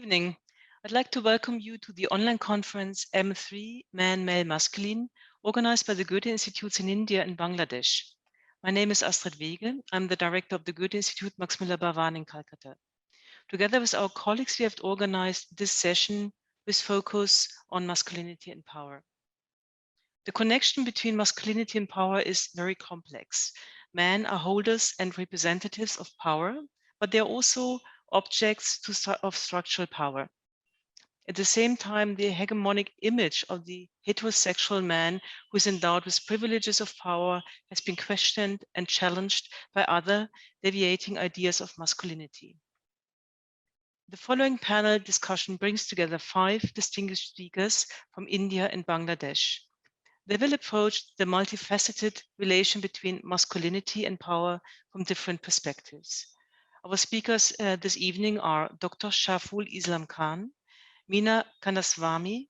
Evening. I'd like to welcome you to the online conference M3 Man, Male, Masculine, organized by the Goethe-Institutes in India and Bangladesh. My name is Astrid Wege. I'm the director of the Goethe-Institut Max Müller-Barwan in Calcutta. Together with our colleagues, we have organized this session with focus on masculinity and power. The connection between masculinity and power is very complex. Men are holders and representatives of power, but they are also objects of structural power. At the same time, the hegemonic image of the heterosexual man who is endowed with privileges of power has been questioned and challenged by other deviating ideas of masculinity. The following panel discussion brings together 5 distinguished speakers from India and Bangladesh. They will approach the multifaceted relation between masculinity and power from different perspectives. Our speakers this evening are Dr. Sharful Islam Khan, Meena Kandasamy,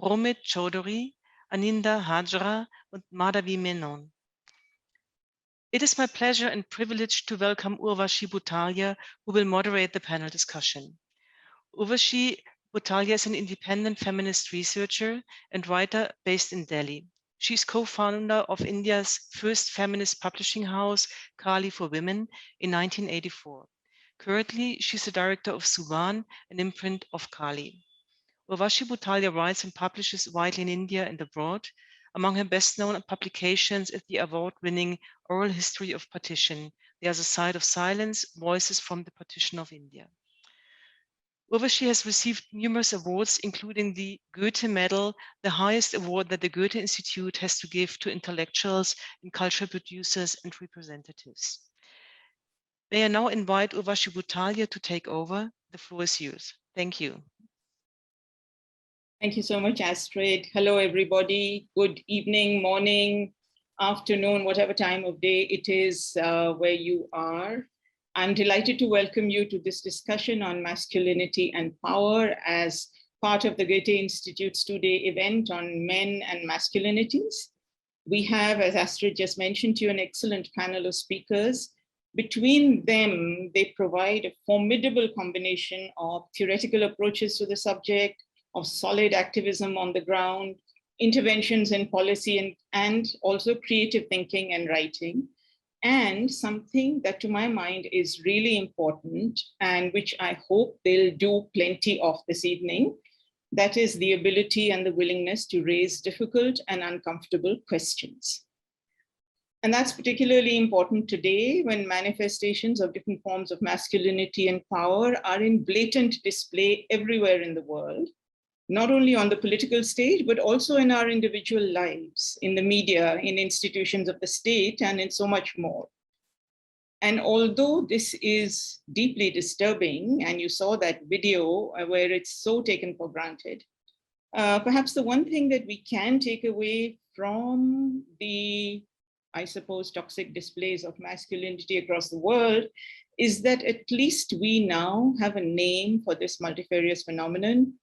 Romit Chowdhury, Anindya Hajra and Madhavi Menon. It is my pleasure and privilege to welcome Urvashi Butalia, who will moderate the panel discussion. Urvashi Butalia is an independent feminist researcher and writer based in Delhi. She is co-founder of India's first feminist publishing house, Kali for Women, in 1984. Currently, she's the director of Suban, an imprint of Kali. Urvashi Butalia writes and publishes widely in India and abroad. Among her best-known publications is the award-winning Oral History of Partition, The Other Side of Silence, Voices from the Partition of India. Urvashi has received numerous awards, including the Goethe Medal, the highest award that the Goethe-Institut has to give to intellectuals and cultural producers and representatives. May I now invite Urvashi Butalia to take over. The floor is yours. Thank you. Thank you so much, Astrid. Hello, everybody. Good evening, morning, afternoon, whatever time of day it is where you are. I'm delighted to welcome you to this discussion on masculinity and power as part of the Goethe-Institute's two-day event on men and masculinities. We have, as Astrid just mentioned to you, an excellent panel of speakers. Between them, they provide a formidable combination of theoretical approaches to the subject, of solid activism on the ground, interventions in policy, and also creative thinking and writing. And something that to my mind is really important and which I hope they'll do plenty of this evening, that is the ability and the willingness to raise difficult and uncomfortable questions. And that's particularly important today when manifestations of different forms of masculinity and power are in blatant display everywhere in the world, not only on the political stage, but also in our individual lives, in the media, in institutions of the state, and in so much more. And although this is deeply disturbing, and you saw that video where it's so taken for granted, perhaps the one thing that we can take away from the, I suppose, toxic displays of masculinity across the world is that at least we now have a name for this multifarious phenomenon,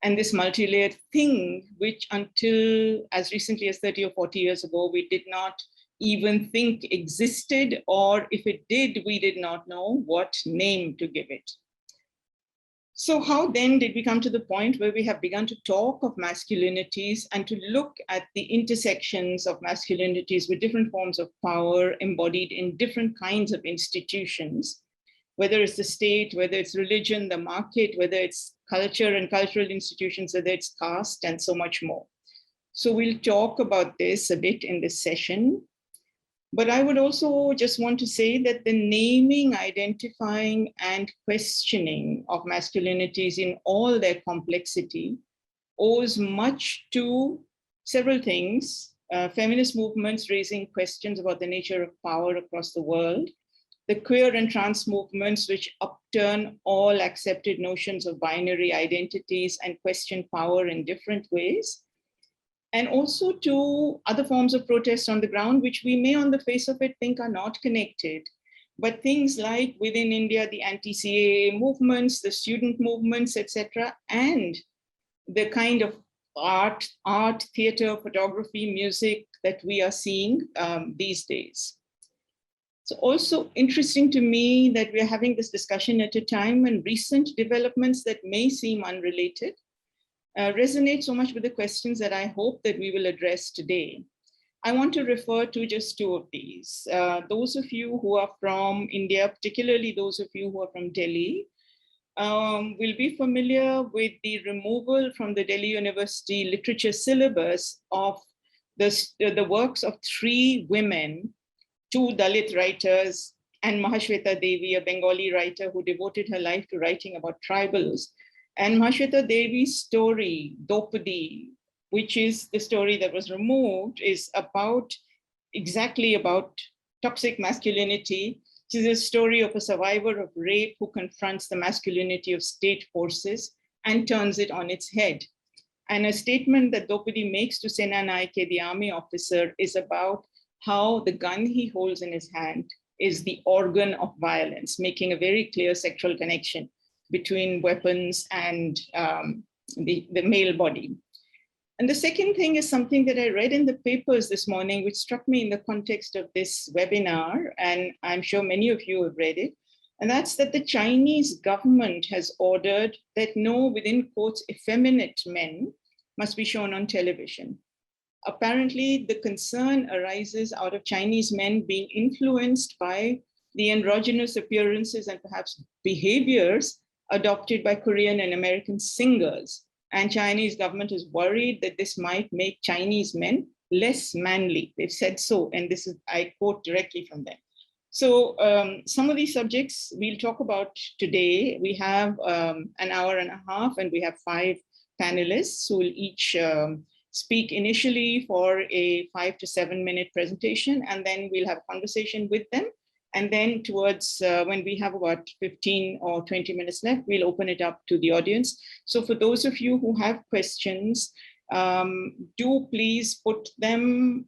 and this multi-layered thing, which until as recently as 30 or 40 years ago, we did not even think existed, or if it did, we did not know what name to give it. So how then did we come to the point where we have begun to talk of masculinities and to look at the intersections of masculinities with different forms of power embodied in different kinds of institutions, whether it's the state, whether it's religion, the market, whether it's culture and cultural institutions, whether it's caste, and so much more. So we'll talk about this a bit in this session. But I would also just want to say that the naming, identifying, and questioning of masculinities in all their complexity owes much to several things. Feminist movements raising questions about the nature of power across the world, the queer and trans movements which upturn all accepted notions of binary identities and question power in different ways, and also to other forms of protest on the ground, which we may on the face of it think are not connected. But things like within India, the anti-CAA movements, the student movements, etc., and the kind of art, theater, photography, music that we are seeing these days. So also interesting to me that we're having this discussion at a time when recent developments that may seem unrelated resonate so much with the questions that I hope that we will address today. I want to refer to just two of these. Those of you who are from India, particularly those of you who are from Delhi, will be familiar with the removal from the Delhi University literature syllabus of the works of three women, two Dalit writers, and Mahashweta Devi, a Bengali writer who devoted her life to writing about tribals. And Mahashweta Devi's story, Dopadi, which is the story that was removed, is exactly about toxic masculinity. It is a story of a survivor of rape who confronts the masculinity of state forces and turns it on its head. And a statement that Dopadi makes to Sena Naike, the army officer, is about how the gun he holds in his hand is the organ of violence, making a very clear sexual connection between weapons and the male body. And the second thing is something that I read in the papers this morning, which struck me in the context of this webinar, and I'm sure many of you have read it, and that's that the Chinese government has ordered that no, within quotes, effeminate men must be shown on television. Apparently, the concern arises out of Chinese men being influenced by the androgynous appearances and perhaps behaviors adopted by Korean and American singers. And Chinese government is worried that this might make Chinese men less manly. They've said so, and this is, I quote directly from them. So some of these subjects we'll talk about today. We have an hour and a half, and we have 5 panelists who will each speak initially for a 5 to 7 minute presentation, and then we'll have a conversation with them. And then towards when we have about 15 or 20 minutes left, we'll open it up to the audience. So for those of you who have questions, do please put them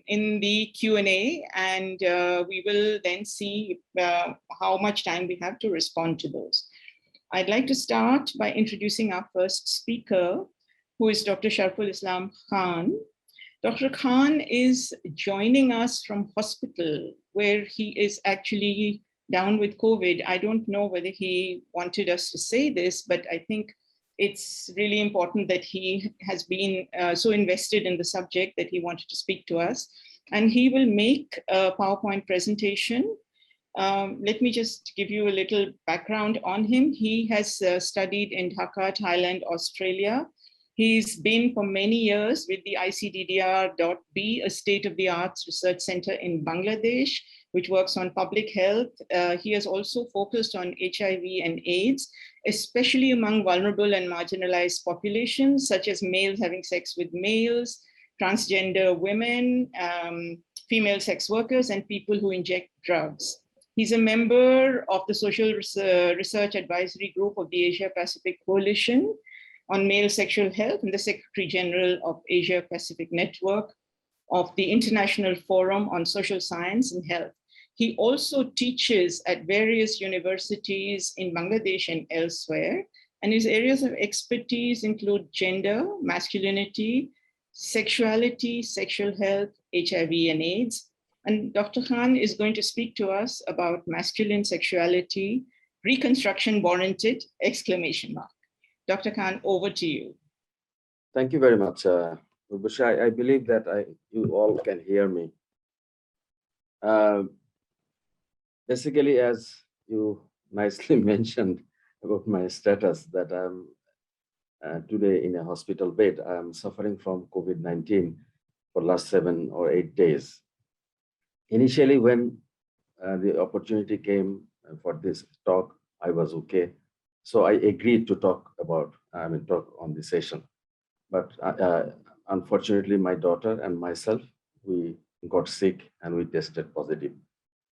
in the Q&A, and we will then see how much time we have to respond to those. I'd like to start by introducing our first speaker, who is Dr. Sharful Islam Khan. Dr. Khan is joining us from hospital, where he is actually down with COVID. I don't know whether he wanted us to say this, but I think it's really important that he has been so invested in the subject that he wanted to speak to us. And he will make a PowerPoint presentation. Let me just give you a little background on him. He has studied in Dhaka, Thailand, Australia. He's been for many years with the ICDDR.B, a state-of-the-art research center in Bangladesh, which works on public health. He has also focused on HIV and AIDS, especially among vulnerable and marginalized populations, such as males having sex with males, transgender women, female sex workers, and people who inject drugs. He's a member of the Social Research Advisory Group of the Asia Pacific Coalition on Male Sexual Health and the Secretary General of Asia Pacific Network of the International Forum on Social Science and Health. He also teaches at various universities in Bangladesh and elsewhere, and his areas of expertise include gender, masculinity, sexuality, sexual health, HIV and AIDS. And Dr. Khan is going to speak to us about masculine sexuality, reconstruction warranted, exclamation mark. Dr. Khan, over to you. Thank you very much, Urvashi. I believe that you all can hear me. Basically, as you nicely mentioned about my status, that I'm today in a hospital bed. I'm suffering from COVID-19 for last 7 or 8 days. Initially, when the opportunity came for this talk, I was okay. So I agreed to talk on the session. But unfortunately, my daughter and myself, we got sick and we tested positive.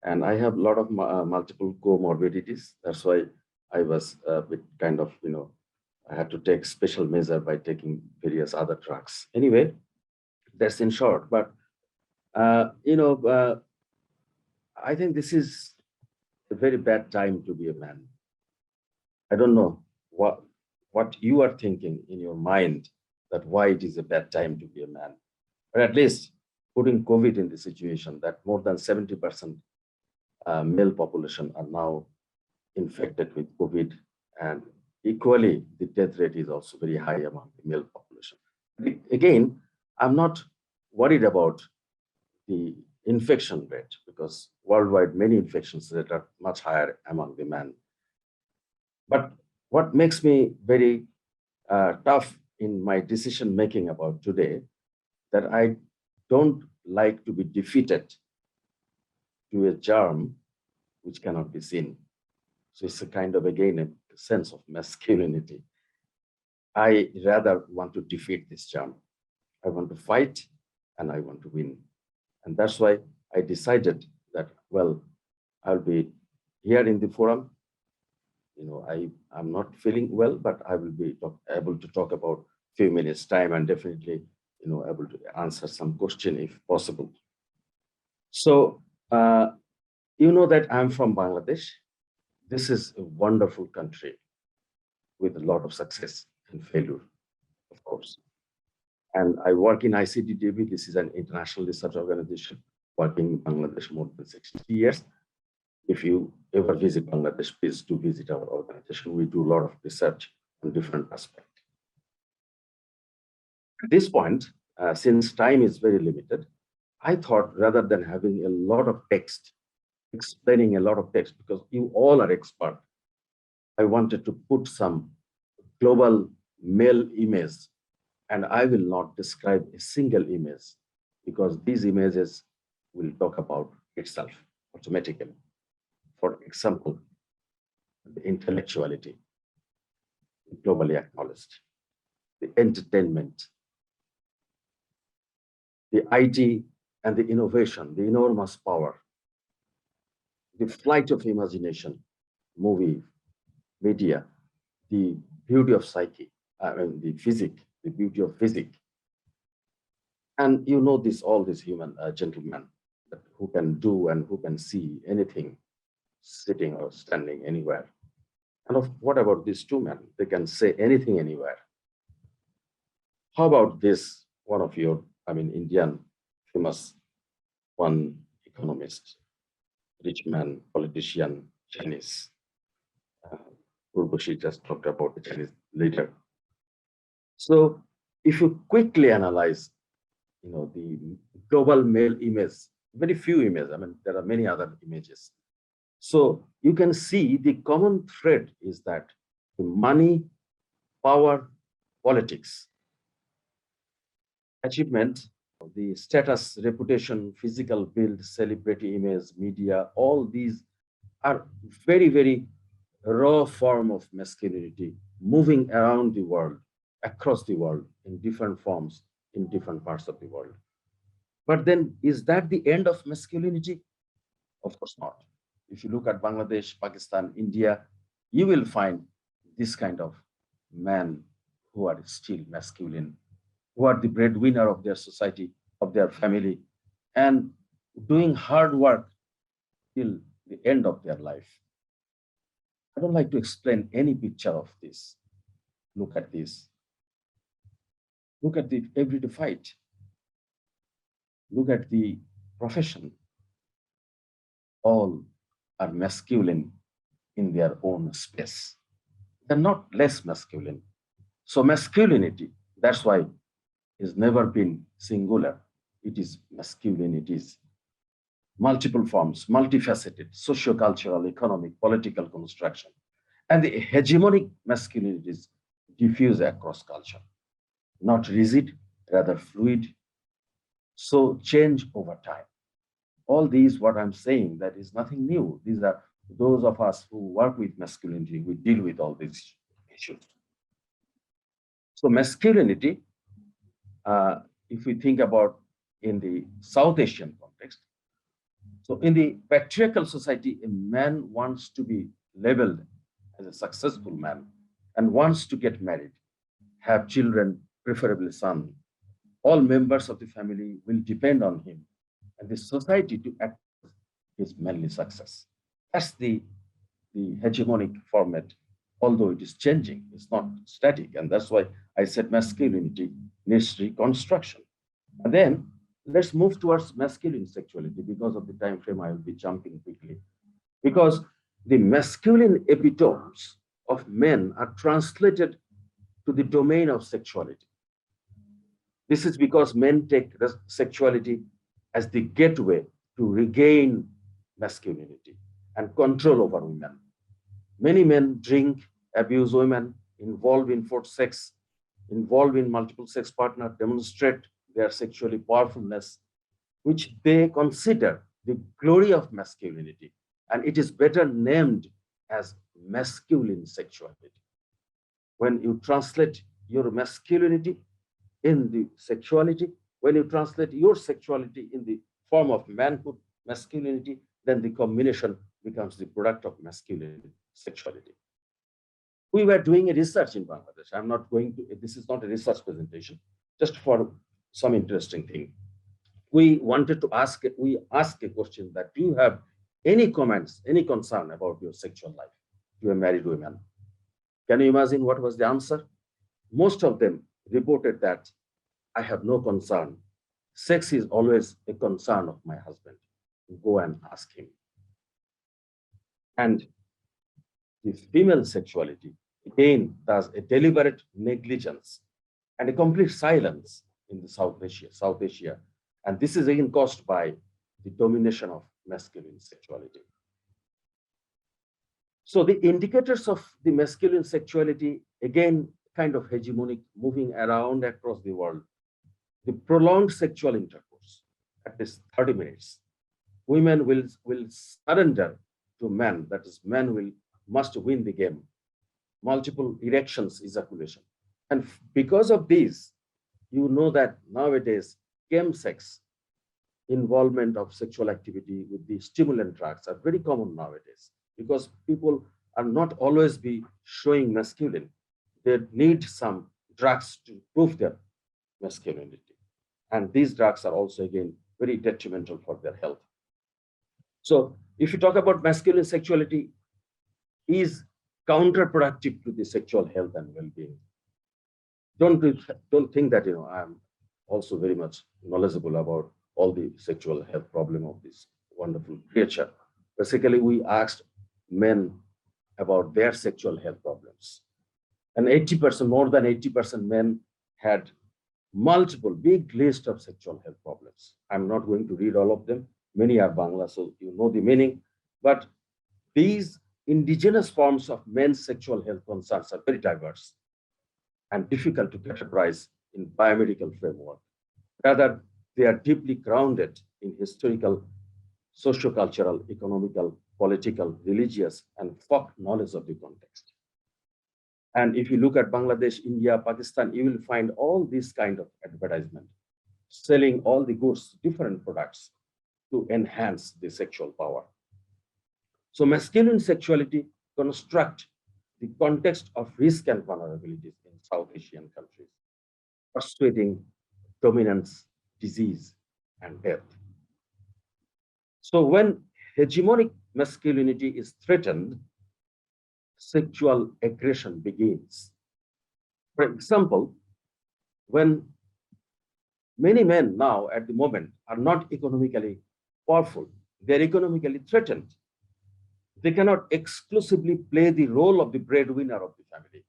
And I have a lot of multiple comorbidities. That's why I was a bit kind of, I had to take special measure by taking various other drugs. Anyway, that's in short. But, I think this is a very bad time to be a man. I don't know what you are thinking in your mind that why it is a bad time to be a man. But at least putting COVID in the situation that more than 70% male population are now infected with COVID, and equally, the death rate is also very high among the male population. Again, I'm not worried about the infection rate because worldwide, many infections that are much higher among the men. But what makes me very tough in my decision making about today, that I don't like to be defeated to a germ which cannot be seen. So it's a kind of, again, a sense of masculinity. I rather want to defeat this germ. I want to fight and I want to win. And that's why I decided that, well, I'll be here in the forum. I'm not feeling well, but I will be able to talk about a few minutes time and definitely, able to answer some question if possible. So, you know that I'm from Bangladesh. This is a wonderful country with a lot of success and failure, of course. And I work in ICDDB. This is an international research organization working in Bangladesh more than 60 years. If you ever visit Bangladesh, please do visit our organization. We do a lot of research on different aspects. At this point, since time is very limited, I thought rather than having a lot of text, explaining a lot of text, because you all are expert, I wanted to put some global male image, and I will not describe a single image because these images will talk about itself automatically. For example, the intellectuality, globally acknowledged, the entertainment, the IT and the innovation, the enormous power, the flight of imagination, movie, media, the beauty of psyche, the physics, the beauty of physics. And you know this, all these human gentlemen who can do and who can see anything, sitting or standing anywhere. And what about these two men? They can say anything anywhere. How about this, one of your, Indian famous one economist, rich man, politician, Chinese. Urvashi just talked about the Chinese leader. So if you quickly analyze, the global male image, very few images, there are many other images. So you can see the common thread is that the money, power, politics, achievement, the status, reputation, physical build, celebrity image, media, all these are very, very raw form of masculinity moving around the world, across the world in different forms, in different parts of the world. But then is that the end of masculinity? Of course not. If you look at Bangladesh, Pakistan, India, you will find this kind of men who are still masculine, who are the breadwinner of their society, of their family, and doing hard work till the end of their life. I don't like to explain any picture of this. Look at this. Look at the everyday fight. Look at the profession. All are masculine in their own space. They're not less masculine. So masculinity, that's why it's never been singular. It is masculine, it is multiple forms, multifaceted, socio-cultural, economic, political construction. And the hegemonic masculinity is diffuse across culture, not rigid, rather fluid. So change over time. All these, what I'm saying, that is nothing new. These are those of us who work with masculinity, we deal with all these issues. So masculinity, if we think about in the South Asian context, so in the patriarchal society, a man wants to be labeled as a successful man and wants to get married, have children, preferably son. All members of the family will depend on him and the society to act his manly success. That's the hegemonic format, although it is changing, it's not static. And that's why I said masculinity needs reconstruction. And then let's move towards masculine sexuality. Because of the time frame, I will be jumping quickly. because the masculine epitomes of men are translated to the domain of sexuality. This is because men take sexuality as the gateway to regain masculinity and control over women. Many men drink, abuse women, involve in forced sex, involve in multiple sex partner, demonstrate their sexually powerfulness, which they consider the glory of masculinity. And it is better named as masculine sexuality. When you translate your masculinity in the sexuality, when you translate your sexuality in the form of manhood, masculinity, then the combination becomes the product of masculine sexuality. We were doing a research in Bangladesh. I'm not going to, this is not a research presentation, just for some interesting thing. We asked a question that, do you have any comments, any concern about your sexual life to a married woman? Can you imagine what was the answer? Most of them reported that I have no concern. Sex is always a concern of my husband. Go and ask him. And the female sexuality, again, does a deliberate negligence and a complete silence in the South Asia. And this is again caused by the domination of masculine sexuality. So the indicators of the masculine sexuality, again, kind of hegemonic, moving around across the world. The prolonged sexual intercourse, at least 30 minutes. Women will surrender to men, that is, men must win the game. Multiple erections, ejaculation. And because of this, you know that nowadays, chemsex, involvement of sexual activity with the stimulant drugs are very common nowadays, because people are not always be showing masculine. They need some drugs to prove their masculinity. And these drugs are also, again, very detrimental for their health. So if you talk about masculine sexuality, is counterproductive to the sexual health and well-being. Don't think that, I'm also very much knowledgeable about all the sexual health problem of this wonderful creature. Basically, we asked men about their sexual health problems. And 80%, more than 80% men had multiple big list of sexual health problems. I'm not going to read all of them. Many are Bangla, so you know the meaning. But these indigenous forms of men's sexual health concerns are very diverse and difficult to categorize in biomedical framework. Rather, they are deeply grounded in historical, sociocultural, economical, political, religious, and folk knowledge of the context. And if you look at Bangladesh, India, Pakistan, you will find all these kind of advertisement, selling all the goods, different products to enhance the sexual power. So masculine sexuality construct the context of risk and vulnerabilities in South Asian countries, persuading dominance, disease, and death. So when hegemonic masculinity is threatened, sexual aggression begins. For example, when many men now at the moment are not economically powerful, they're economically threatened. They cannot exclusively play the role of the breadwinner of the family.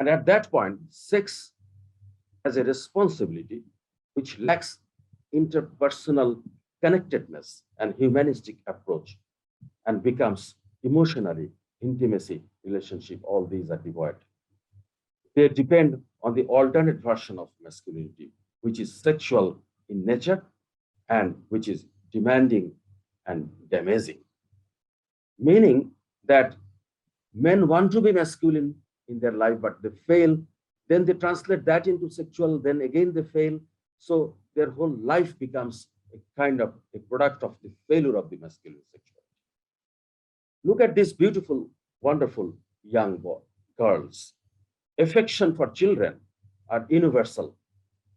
And at that point, sex has a responsibility which lacks interpersonal connectedness and humanistic approach and becomes emotionally intimacy, relationship, all these are devoid. They depend on the alternate version of masculinity, which is sexual in nature and which is demanding and damaging. Meaning that men want to be masculine in their life, but they fail. Then they translate that into sexual, then again they fail. So their whole life becomes a kind of a product of the failure of the masculine sexuality. Look at these beautiful, wonderful young girls. Affection for children are universal.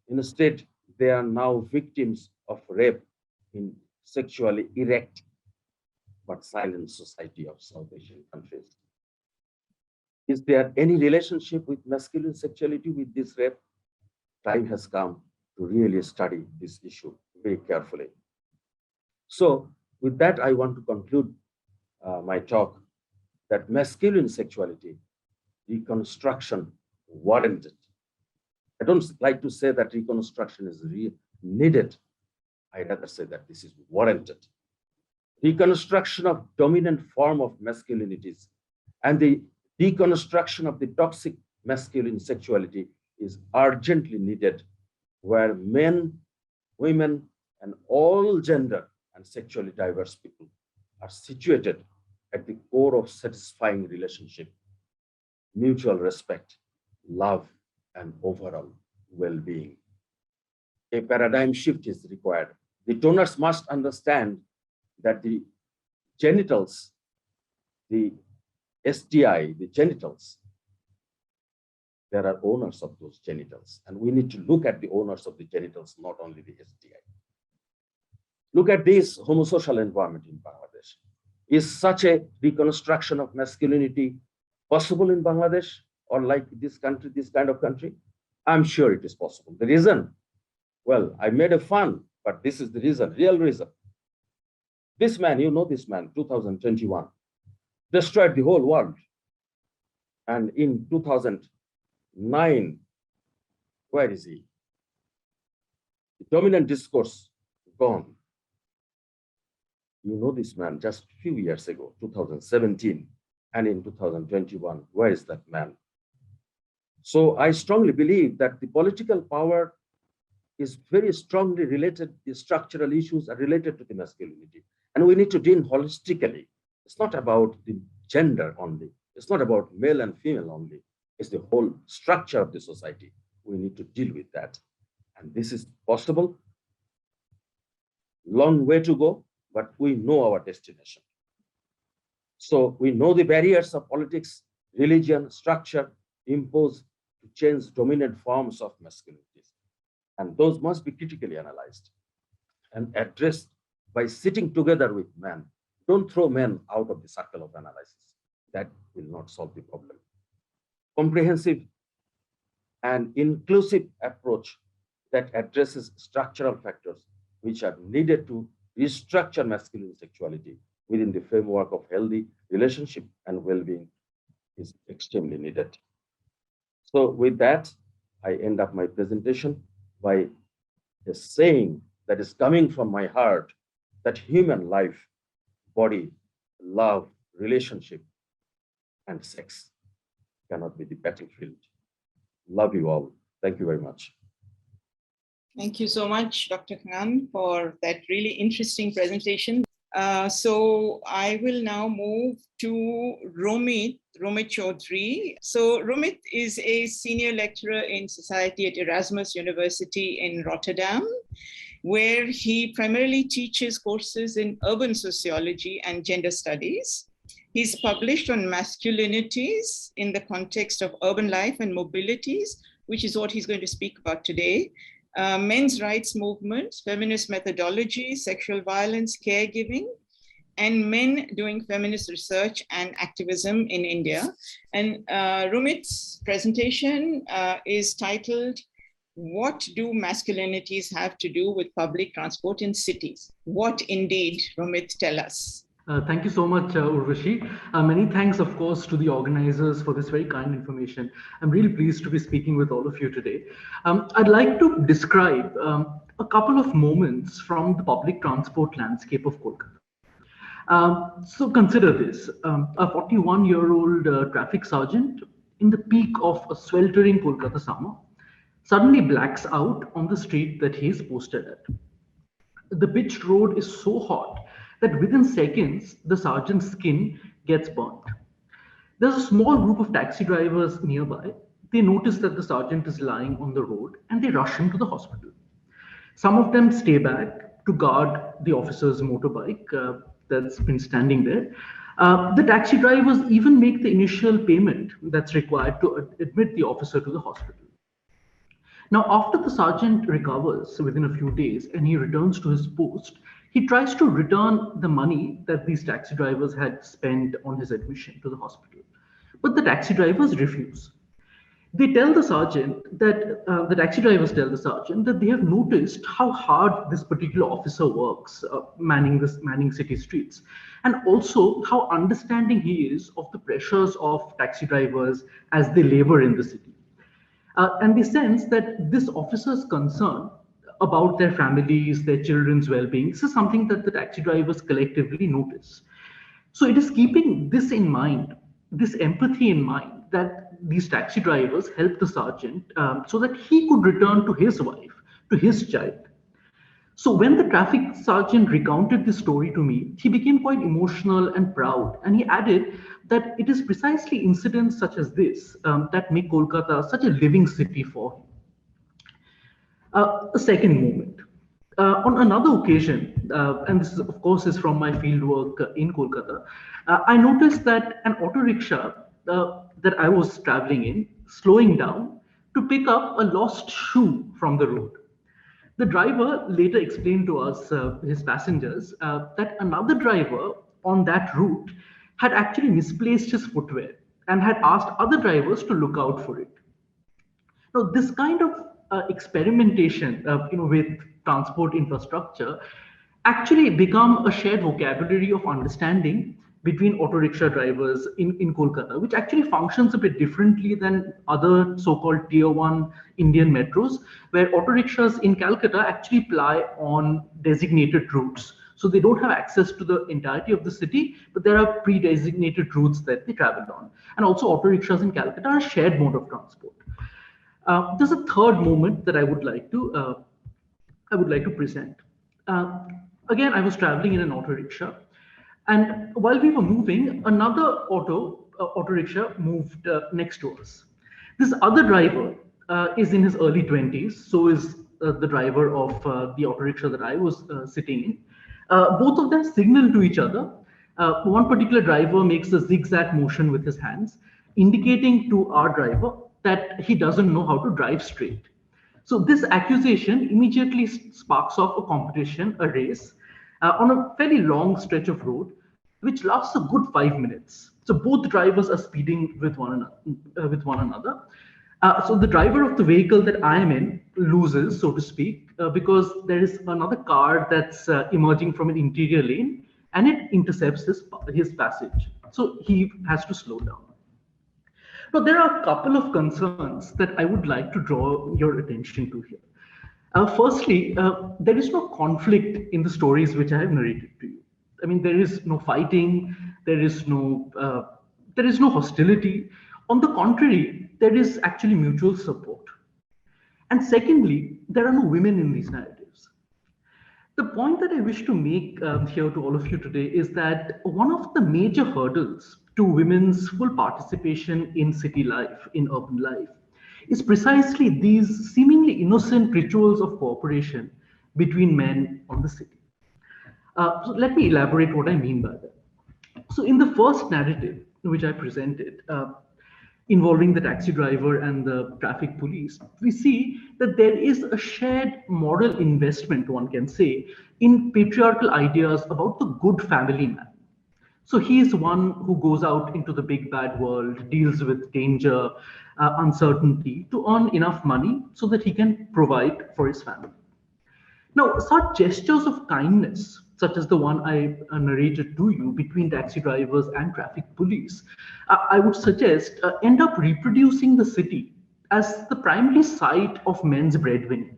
Instead, they are now victims of rape in sexually erect but silent society of South Asian countries. Is there any relationship with masculine sexuality with this rape? Time has come to really study this issue very carefully. So with that, I want to conclude my talk that masculine sexuality reconstruction warranted. I don't like to say that reconstruction is needed. I rather say that this is warranted. Reconstruction of dominant form of masculinities and the deconstruction of the toxic masculine sexuality is urgently needed, where men, women, and all gender and sexually diverse people are situated at the core of satisfying relationship, mutual respect, love, and overall well-being. A paradigm shift is required. The donors must understand that the genitals, the STI, the genitals, there are owners of those genitals. And we need to look at the owners of the genitals, not only the STI. Look at this homosocial environment in Bangladesh. Is such a reconstruction of masculinity possible in Bangladesh or like this country, this kind of country? I'm sure it is possible. The reason, well, I made a fun, but this is the reason, real reason. This man, you know this man, 2021, destroyed the whole world. And in 2009, where is he? The dominant discourse gone. You know this man just a few years ago, 2017, and in 2021, where is that man? So I strongly believe that the political power is very strongly related, the structural issues are related to the masculinity. And we need to deal holistically. It's not about the gender only. It's not about male and female only. It's the whole structure of the society. We need to deal with that. And this is possible. Long way to go, but we know our destination. So we know the barriers of politics, religion, structure imposed to change dominant forms of masculinities. And those must be critically analyzed and addressed by sitting together with men. Don't throw men out of the circle of analysis. That will not solve the problem. Comprehensive and inclusive approach that addresses structural factors which are needed to restructure masculine sexuality within the framework of healthy relationship and well-being is extremely needed. So with that, I end up my presentation by a saying that is coming from my heart, that human life, body, love, relationship, and sex cannot be the battlefield. Love you all. Thank you very much. Thank you so much, Dr. Khan, for that really interesting presentation. So I will now move to Romit Chowdhury. So Romit is a senior lecturer in society at Erasmus University in Rotterdam, where he primarily teaches courses in urban sociology and gender studies. He's published on masculinities in the context of urban life and mobilities, which is what he's going to speak about today. Men's rights movements, feminist methodology, sexual violence, caregiving, and men doing feminist research and activism in India. And Romit's presentation is titled, "What do masculinities have to do with public transport in cities?" What indeed, Romit, tell us. Thank you so much, Urvashi. Many thanks, of course, to the organizers for this very kind information. I'm really pleased to be speaking with all of you today. I'd like to describe a couple of moments from the public transport landscape of Kolkata. So consider this, a 41-year-old traffic sergeant in the peak of a sweltering Kolkata summer suddenly blacks out on the street that he is posted at. The pitched road is so hot that within seconds, the sergeant's skin gets burnt. There's a small group of taxi drivers nearby. They notice that the sergeant is lying on the road and they rush him to the hospital. Some of them stay back to guard the officer's motorbike that's been standing there. The taxi drivers even make the initial payment that's required to admit the officer to the hospital. Now, after the sergeant recovers within a few days and he returns to his post, he tries to return the money that these taxi drivers had spent on his admission to the hospital. But the taxi drivers refuse. They tell the sergeant that the taxi drivers tell the sergeant that they have noticed how hard this particular officer works manning city streets, and also how understanding he is of the pressures of taxi drivers as they labor in the city. And they sense that this officer's concern about their families, their children's well-being, this is something that the taxi drivers collectively notice. So it is keeping this in mind, this empathy in mind, that these taxi drivers helped the sergeant so that he could return to his wife, to his child. So when the traffic sergeant recounted this story to me, he became quite emotional and proud. And he added that it is precisely incidents such as this that make Kolkata such a living city for him. A second moment. On another occasion, and this is, of course is from my fieldwork in Kolkata, I noticed that an auto rickshaw that I was traveling in, slowing down to pick up a lost shoe from the road. The driver later explained to us, his passengers, that another driver on that route had actually misplaced his footwear and had asked other drivers to look out for it. Now, this kind of experimentation, with transport infrastructure, actually become a shared vocabulary of understanding between auto rickshaw drivers in Kolkata, which actually functions a bit differently than other so-called tier one Indian metros, where auto rickshaws in Calcutta actually ply on designated routes. So they don't have access to the entirety of the city, but there are pre-designated routes that they travel on. And also auto rickshaws in Calcutta are a shared mode of transport. There's a third moment that I would like to present. Again, I was traveling in an auto rickshaw, and while we were moving, another auto rickshaw moved next to us. This other driver is in his early 20s, so is the driver of the auto rickshaw that I was sitting in. Both of them signal to each other. One particular driver makes a zigzag motion with his hands, indicating to our driver that he doesn't know how to drive straight. So this accusation immediately sparks off a competition, a race, on a fairly long stretch of road, which lasts a good 5 minutes. So both drivers are speeding with one another. So the driver of the vehicle that I am in loses, so to speak, because there is another car that's emerging from an interior lane, and it intercepts his passage. So he has to slow down. Now, there are a couple of concerns that I would like to draw your attention to here. Firstly, there is no conflict in the stories which I have narrated to you. I mean, there is no fighting, there is no hostility. On the contrary, there is actually mutual support. And secondly, there are no women in these narratives. The point that I wish to make here to all of you today is that one of the major hurdles to women's full participation in city life, in urban life, is precisely these seemingly innocent rituals of cooperation between men on the city. So let me elaborate what I mean by that. So in the first narrative, which I presented, involving the taxi driver and the traffic police, we see that there is a shared moral investment, one can say, in patriarchal ideas about the good family man. So he is one who goes out into the big bad world, deals with danger, uncertainty to earn enough money so that he can provide for his family. Now, such gestures of kindness, such as the one I narrated to you between taxi drivers and traffic police, I would suggest end up reproducing the city as the primary site of men's breadwinning.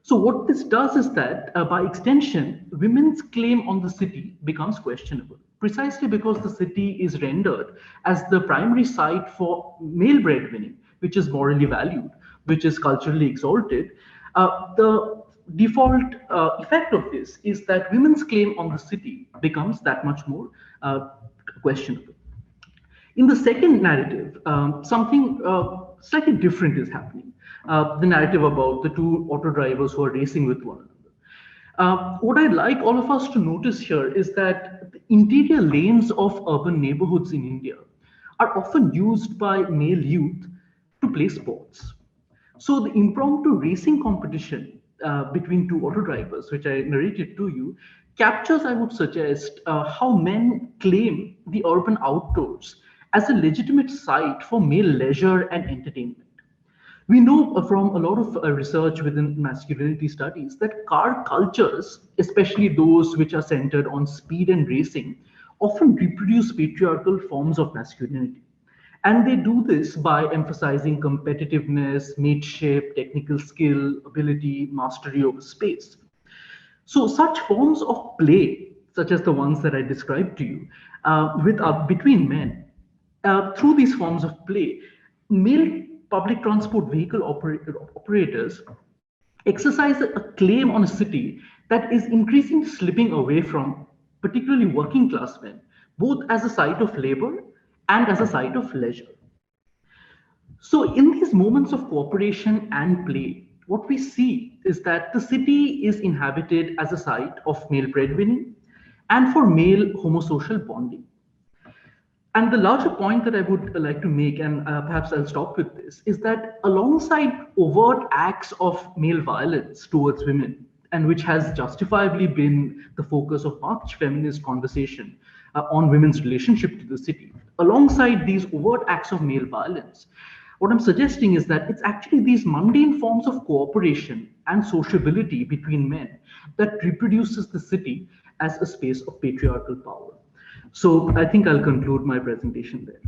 So what this does is that, by extension, women's claim on the city becomes questionable, precisely because the city is rendered as the primary site for male breadwinning, which is morally valued, which is culturally exalted. The default effect of this is that women's claim on the city becomes that much more questionable. In the second narrative, something slightly different is happening. The narrative about the two auto drivers who are racing with one another. What I'd like all of us to notice here is that the interior lanes of urban neighborhoods in India are often used by male youth to play sports. So the impromptu racing competition between two auto drivers, which I narrated to you, captures, I would suggest, how men claim the urban outdoors as a legitimate site for male leisure and entertainment. We know from a lot of research within masculinity studies that car cultures, especially those which are centered on speed and racing, often reproduce patriarchal forms of masculinity. And they do this by emphasizing competitiveness, mateship, technical skill, ability, mastery over space. So such forms of play, such as the ones that I described to you, between men, through these forms of play, male public transport vehicle operators exercise a claim on a city that is increasingly slipping away from particularly working class men, both as a site of labor and as a site of leisure. So, in these moments of cooperation and play, what we see is that the city is inhabited as a site of male breadwinning and for male homosocial bonding. And the larger point that I would like to make, and perhaps I'll stop with this, is that alongside overt acts of male violence towards women, and which has justifiably been the focus of much feminist conversation on women's relationship to the city, alongside these overt acts of male violence, what I'm suggesting is that it's actually these mundane forms of cooperation and sociability between men that reproduces the city as a space of patriarchal power. So I think I'll conclude my presentation there.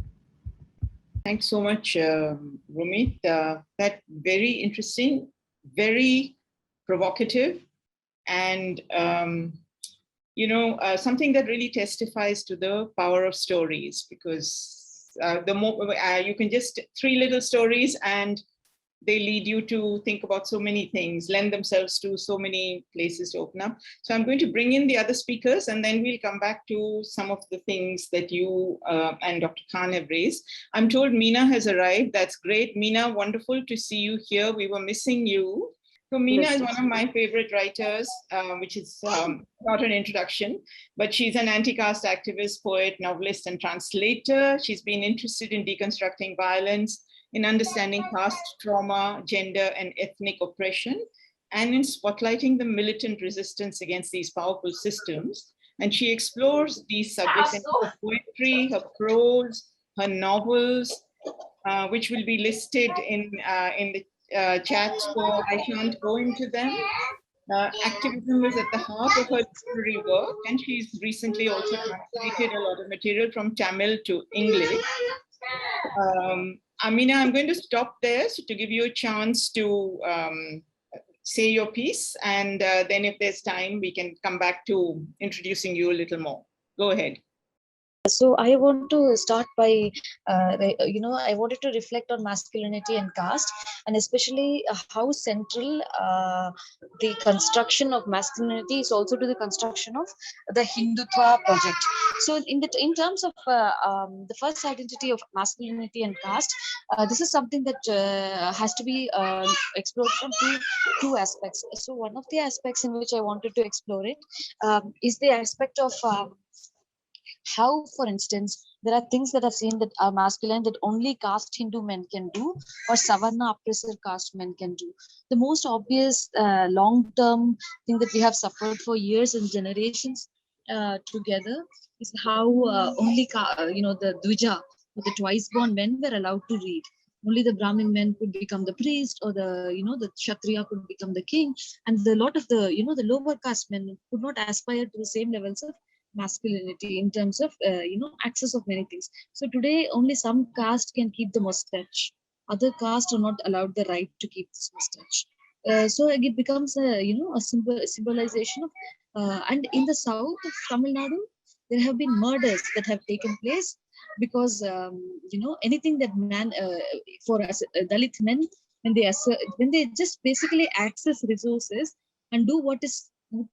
Thanks so much, Romit. That very interesting, very provocative, and something that really testifies to the power of stories, because the more you can just three little stories and they lead you to think about so many things, lend themselves to so many places to open up. So I'm going to bring in the other speakers, and then we'll come back to some of the things that you and Dr. Khan have raised. I'm told Meena has arrived. That's great. Meena, wonderful to see you here. We were missing you. So Meena is one of my favorite writers, which is not an introduction, but she's an anti-caste activist, poet, novelist, and translator. She's been interested in deconstructing violence, in understanding caste trauma, gender, and ethnic oppression, and in spotlighting the militant resistance against these powerful systems. And she explores these subjects in her poetry, her prose, her novels, which will be listed in the chat, so I shan't go into them. Activism is at the heart of her literary work, and she's recently also translated a lot of material from Tamil to English. Amina, I'm going to stop there to give you a chance to say your piece, and then if there's time, we can come back to introducing you a little more. Go ahead. So I want to start by, I wanted to reflect on masculinity and caste, and especially how central the construction of masculinity is also to the construction of the Hindutva project. So in terms of the first identity of masculinity and caste, this is something that has to be explored from two aspects. So one of the aspects in which I wanted to explore it is the aspect of how, for instance, there are things that I've seen that are masculine that only caste Hindu men can do, or Savarna oppressor caste men can do. The most obvious long-term thing that we have suffered for years and generations together is how only the Dvija, or the twice-born men, were allowed to read. Only the Brahmin men could become the priest, or the Kshatriya could become the king, and a lot of the the lower caste men could not aspire to the same levels of masculinity in terms of access of many things. So today only some caste can keep the mustache, other caste are not allowed the right to keep this mustache. So it becomes a symbolization of and in the south of Tamil Nadu there have been murders that have taken place because anything that man for us Dalit men, when they just basically access resources and do what is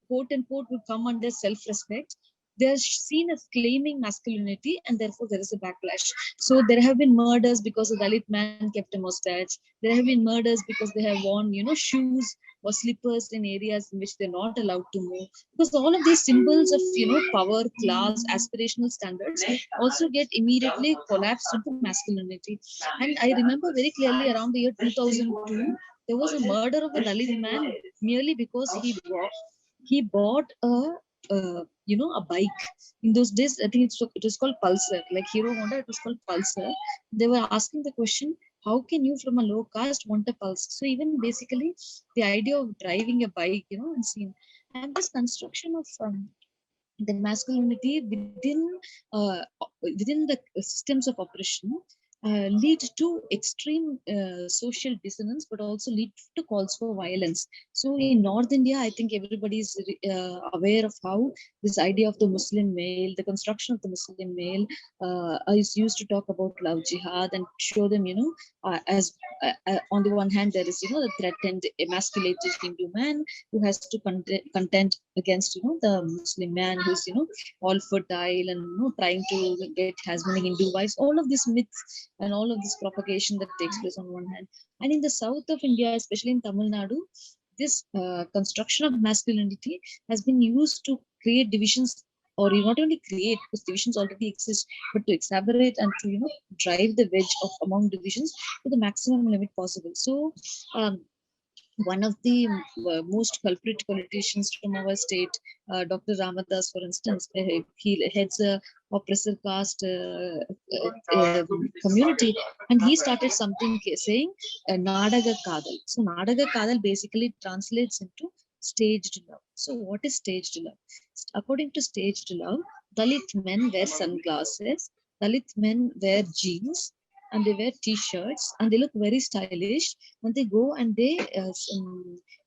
quote unquote would come under self-respect, they're seen as claiming masculinity, and therefore there is a backlash. So there have been murders because a Dalit man kept a mustache. There have been murders because they have worn, shoes or slippers in areas in which they're not allowed to move. Because all of these symbols of, power, class, aspirational standards also get immediately collapsed into masculinity. And I remember very clearly around the year 2002, there was a murder of a Dalit man merely because he bought a bike In those days, I think it was called Pulsar, like Hero Honda, it was called Pulsar. They were asking the question, how can you from a low caste want a Pulsar? So even basically the idea of driving a bike, and seeing, and this construction of the masculinity uh, within the systems of oppression lead to extreme social dissonance, but also lead to calls for violence. So in North India, I think everybody is aware of how this idea of the Muslim male, the construction of the Muslim male, is used to talk about love jihad and show them, as on the one hand, there is, the threatened emasculated Hindu man who has to contend against, the Muslim man who's, all fertile and, trying to get as many Hindu wives. All of these myths and all of this propagation that takes place on one hand. And in the south of India, especially in Tamil Nadu, this construction of masculinity has been used to create divisions, or not only create, because divisions already exist, but to exacerbate and to, drive the wedge of among divisions to the maximum limit possible. So one of the most culprit politicians from our state, Dr. Ramadas, for instance, he heads a oppressor caste community, and he started something saying Nadaga Kadal. So Nadaga Kadal basically translates into staged love. So what is staged love? According to staged love, Dalit men wear sunglasses, Dalit men wear jeans, and they wear t-shirts, and they look very stylish, and they go and they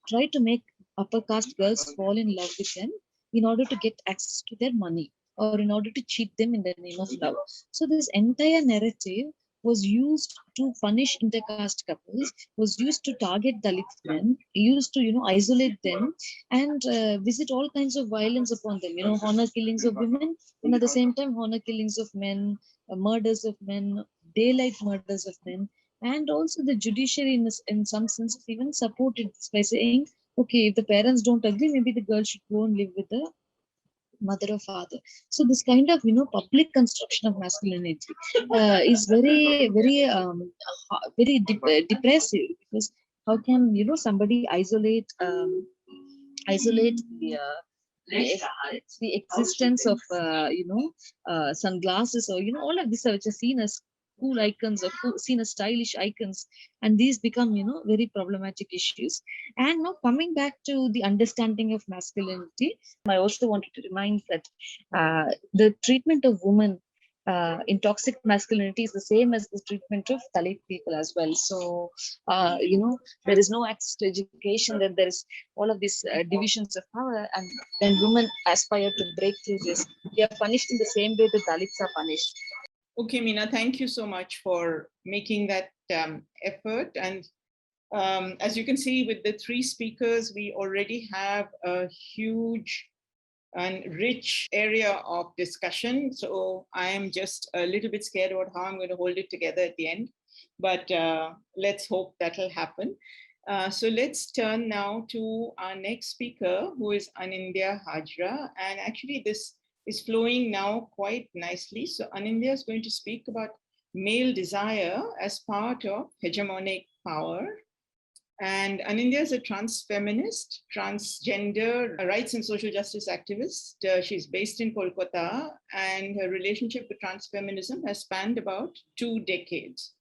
try to make upper caste girls fall in love with them in order to get access to their money, or in order to cheat them in the name of love. So this entire narrative was used to punish intercaste couples, was used to target Dalit men, used to, isolate them, and visit all kinds of violence upon them, honor killings of women, and at the same time honor killings of men, murders of men, daylight murders of men. And also the judiciary in some sense even supported this by saying, okay, if the parents don't agree, maybe the girl should go and live with the mother or father. So this kind of, public construction of masculinity is very, very, very depressive, because how can, somebody isolate the existence of sunglasses, or all of these are which are seen as cool icons, or seen as stylish icons, and these become, very problematic issues. And now coming back to the understanding of masculinity, I also wanted to remind that the treatment of women in toxic masculinity is the same as the treatment of Dalit people as well. So, there is no access to education, then there is all of these divisions of power, and when women aspire to break through this, they are punished in the same way the Dalits are punished. Okay, Meena, thank you so much for making that effort. And as you can see with the three speakers, we already have a huge and rich area of discussion. So I am just a little bit scared about how I'm going to hold it together at the end, but let's hope that'll happen. So let's turn now to our next speaker, who is Anindya Hajra. And actually this is flowing now quite nicely. So Anindya is going to speak about male desire as part of hegemonic power. And Anindya is a trans feminist, transgender rights and social justice activist. She's based in Kolkata, and her relationship with trans feminism has spanned about 2 decades.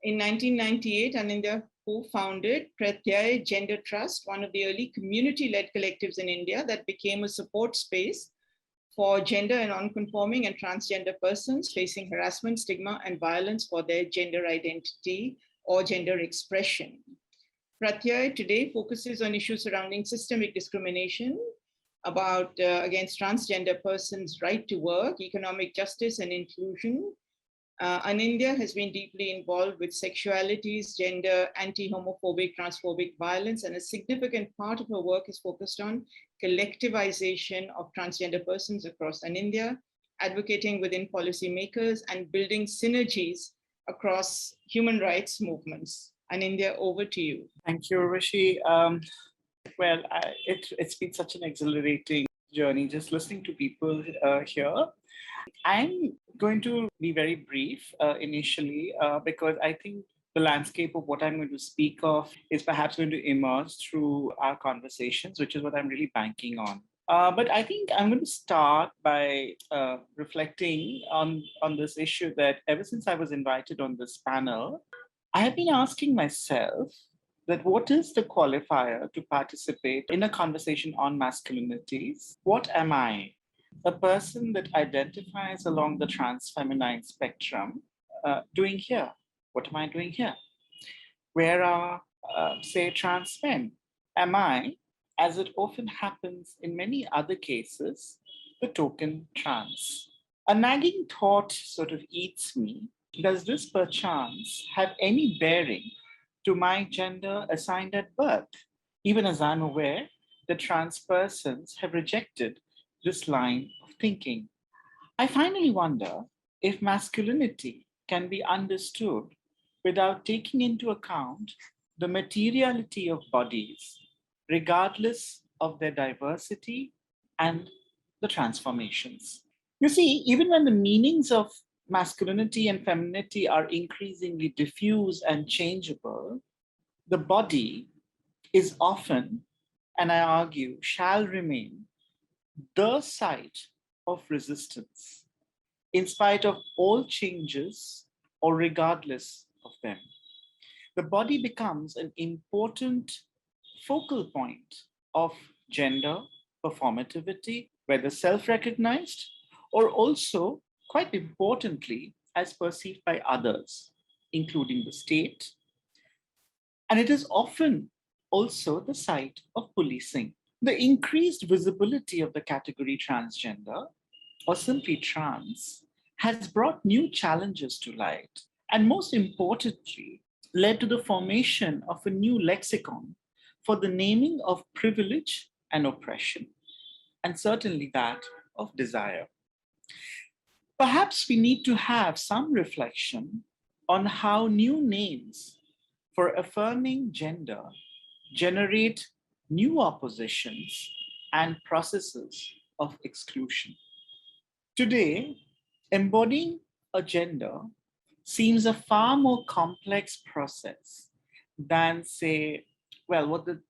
In 1998, Anindya co-founded Pratyay Gender Trust, one of the early community-led collectives in India that became a support space for gender and non-conforming and transgender persons facing harassment, stigma, and violence for their gender identity or gender expression. Pratyay today focuses on issues surrounding systemic discrimination against transgender persons' right to work, economic justice, and inclusion. Anindya has been deeply involved with sexualities, gender, anti-homophobic, transphobic violence, and a significant part of her work is focused on collectivization of transgender persons across India, advocating within policymakers and building synergies across human rights movements. Anindya, over to you. Thank you, Urvashi. Well, it's been such an exhilarating journey just listening to people here. I'm going to be very brief initially because I think the landscape of what I'm going to speak of is perhaps going to emerge through our conversations, which is what I'm really banking on. But I think I'm going to start by reflecting on this issue that ever since I was invited on this panel, I have been asking myself that what is the qualifier to participate in a conversation on masculinities? What am I? A person that identifies along the trans-feminine spectrum doing here? What am I doing here? Where are, say, trans men? Am I, as it often happens in many other cases, the token trans? A nagging thought sort of eats me. Does this perchance have any bearing to my gender assigned at birth? Even as I'm aware that trans persons have rejected this line of thinking. I finally wonder if masculinity can be understood without taking into account the materiality of bodies, regardless of their diversity and the transformations. You see, even when the meanings of masculinity and femininity are increasingly diffuse and changeable, the body is often, and I argue, shall remain the site of resistance, in spite of all changes or regardless of them. The body becomes an important focal point of gender performativity, whether self-recognized or also, quite importantly, as perceived by others, including the state. And it is often also the site of policing. The increased visibility of the category transgender, or simply trans, has brought new challenges to light, and most importantly, led to the formation of a new lexicon for the naming of privilege and oppression, and certainly that of desire. Perhaps we need to have some reflection on how new names for affirming gender generate new oppositions and processes of exclusion. Today, embodying a gender seems a far more complex process than, say, well, what the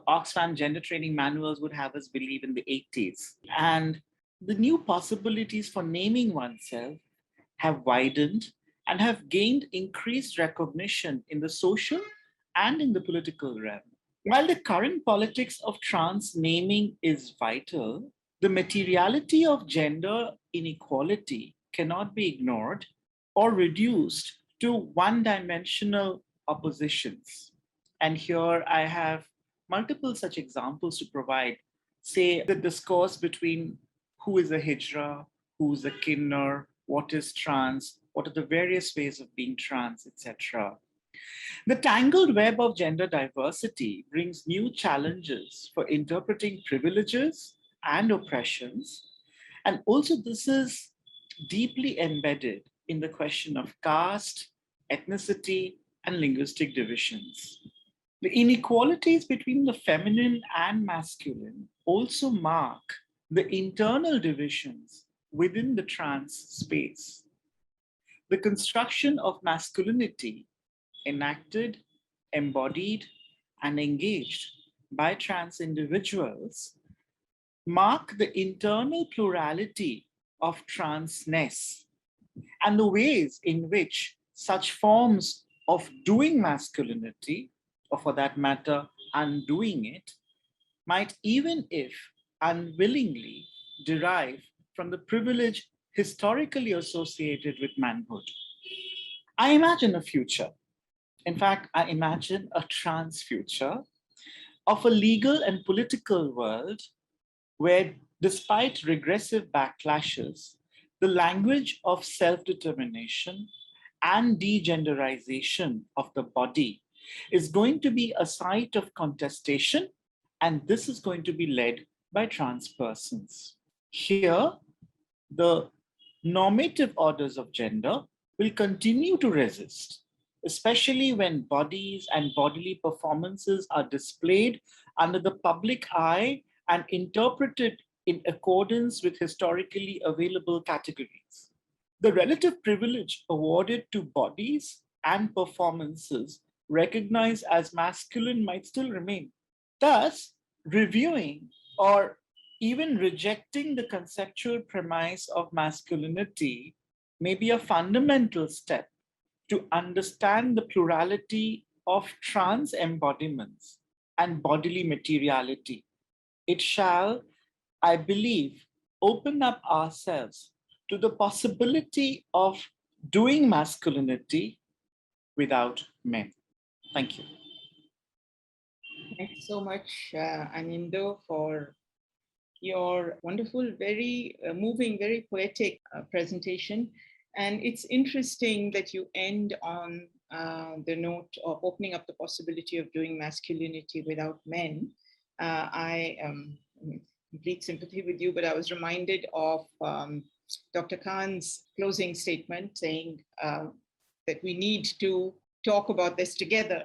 Oxfam gender training manuals would have us believe in the 80s. And the new possibilities for naming oneself have widened and have gained increased recognition in the social and in the political realm. While the current politics of trans naming is vital, the materiality of gender inequality cannot be ignored or reduced to one-dimensional oppositions. And here I have multiple such examples to provide, say the discourse between who is a Hajra, who's a Kinnar, what is trans, what are the various ways of being trans, etc. The tangled web of gender diversity brings new challenges for interpreting privileges and oppressions. And also this is deeply embedded in the question of caste, ethnicity, and linguistic divisions. The inequalities between the feminine and masculine also mark the internal divisions within the trans space. The construction of masculinity enacted, embodied, and engaged by trans individuals mark the internal plurality of transness and the ways in which such forms of doing masculinity, or for that matter, undoing it, might, even if unwillingly, derive from the privilege historically associated with manhood. I imagine a future. In fact, I imagine a trans future of a legal and political world where, despite regressive backlashes, the language of self-determination and degenderization of the body is going to be a site of contestation, and this is going to be led by trans persons. Here, the normative orders of gender will continue to resist, especially when bodies and bodily performances are displayed under the public eye and interpreted in accordance with historically available categories. The relative privilege awarded to bodies and performances recognized as masculine might still remain. Thus, reviewing or even rejecting the conceptual premise of masculinity may be a fundamental step to understand the plurality of trans embodiments and bodily materiality. It shall, I believe, open up ourselves to the possibility of doing masculinity without men. Thank you. Thanks so much, Anindya, for your wonderful, very moving, very poetic presentation. And it's interesting that you end on the note of opening up the possibility of doing masculinity without men. I am in complete sympathy with you, but I was reminded of Dr. Khan's closing statement saying that we need to talk about this together,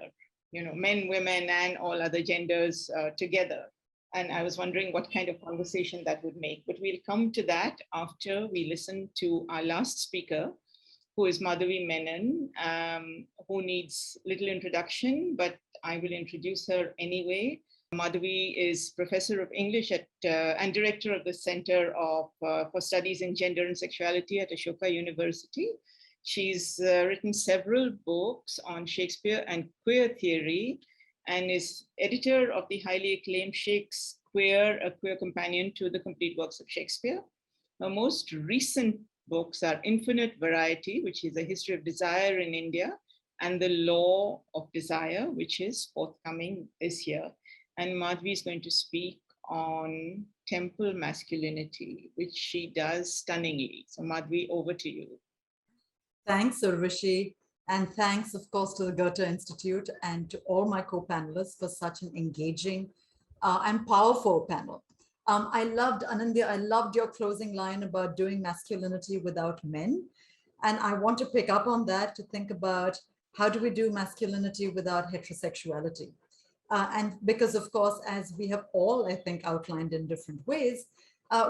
you know, men, women, and all other genders together. And I was wondering what kind of conversation that would make. But we'll come to that after we listen to our last speaker, who is Madhavi Menon, who needs little introduction, but I will introduce her anyway. Madhavi is Professor of English at, and Director of the Center for Studies in Gender and Sexuality at Ashoka University. She's written several books on Shakespeare and queer theory, and is editor of the highly acclaimed Shakespeare, a queer companion to the complete works of Shakespeare. Her most recent books are Infinite Variety, which is a history of desire in India, and The Law of Desire, which is forthcoming this year. And Madhavi is going to speak on temple masculinity, which she does stunningly. So Madhavi, over to you. Thanks, Urvashi. And thanks, of course, to the Goethe-Institut and to all my co-panelists for such an engaging and powerful panel. I loved, Anindya, I loved your closing line about doing masculinity without men. And I want to pick up on that to think about how do we do masculinity without heterosexuality? And because, of course, as we have all, I think, outlined in different ways,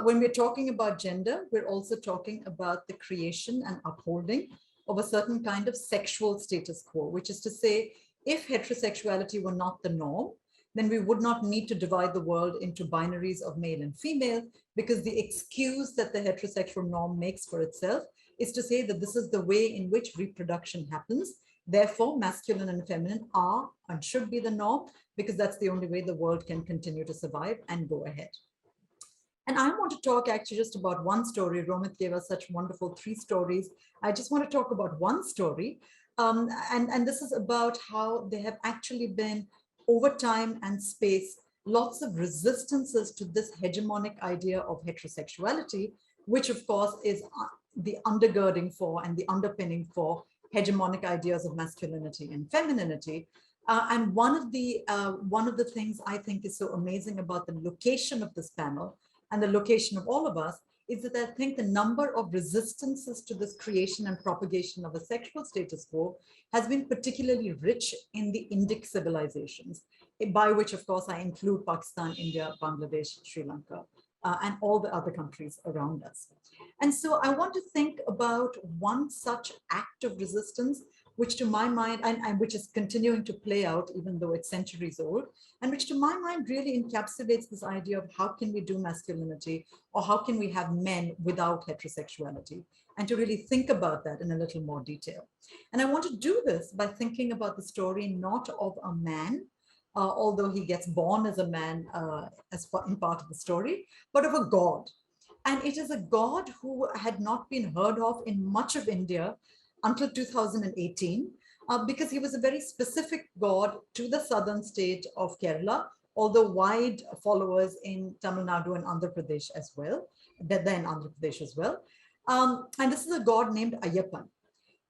when we're talking about gender, we're also talking about the creation and upholding of a certain kind of sexual status quo, which is to say, if heterosexuality were not the norm, then we would not need to divide the world into binaries of male and female, because the excuse that the heterosexual norm makes for itself is to say that this is the way in which reproduction happens. Therefore, masculine and feminine are and should be the norm, because that's the only way the world can continue to survive and go ahead. And I want to talk actually just about one story. Romit gave us such wonderful 3 stories. I just want to talk about one story. And this is about how there have actually been, over time and space, lots of resistances to this hegemonic idea of heterosexuality, which of course is the undergirding for and the underpinning for hegemonic ideas of masculinity and femininity. And one of the things I think is so amazing about the location of this panel and the location of all of us is that I think the number of resistances to this creation and propagation of a sexual status quo has been particularly rich in the Indic civilizations, by which, of course, I include Pakistan, India, Bangladesh, Sri Lanka, and all the other countries around us. And so I want to think about one such act of resistance, which to my mind, and which is continuing to play out, even though it's centuries old, and which to my mind really encapsulates this idea of how can we do masculinity, or how can we have men without heterosexuality, and to really think about that in a little more detail. And I want to do this by thinking about the story not of a man, although he gets born as a man in part of the story, but of a god. And it is a god who had not been heard of in much of India until 2018, because he was a very specific god to the southern state of Kerala, although wide followers in Tamil Nadu and Andhra Pradesh as well, and this is a god named Ayyappan.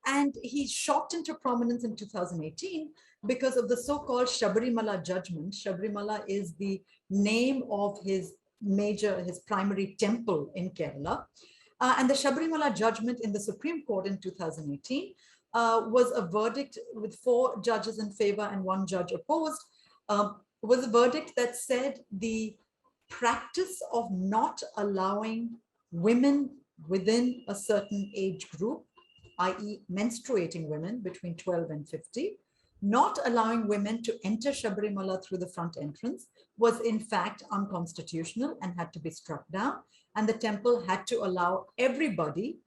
And he shot into prominence in 2018 because of the so-called Shabarimala judgment. Shabarimala is the name of his primary temple in Kerala. And the Shabarimala judgment in the Supreme Court in 2018 was a verdict with 4 judges in favor and 1 judge opposed, was a verdict that said the practice of not allowing women within a certain age group, i.e. menstruating women between 12 and 50, not allowing women to enter Sabrimala through the front entrance was in fact unconstitutional and had to be struck down. And the temple had to allow everybody,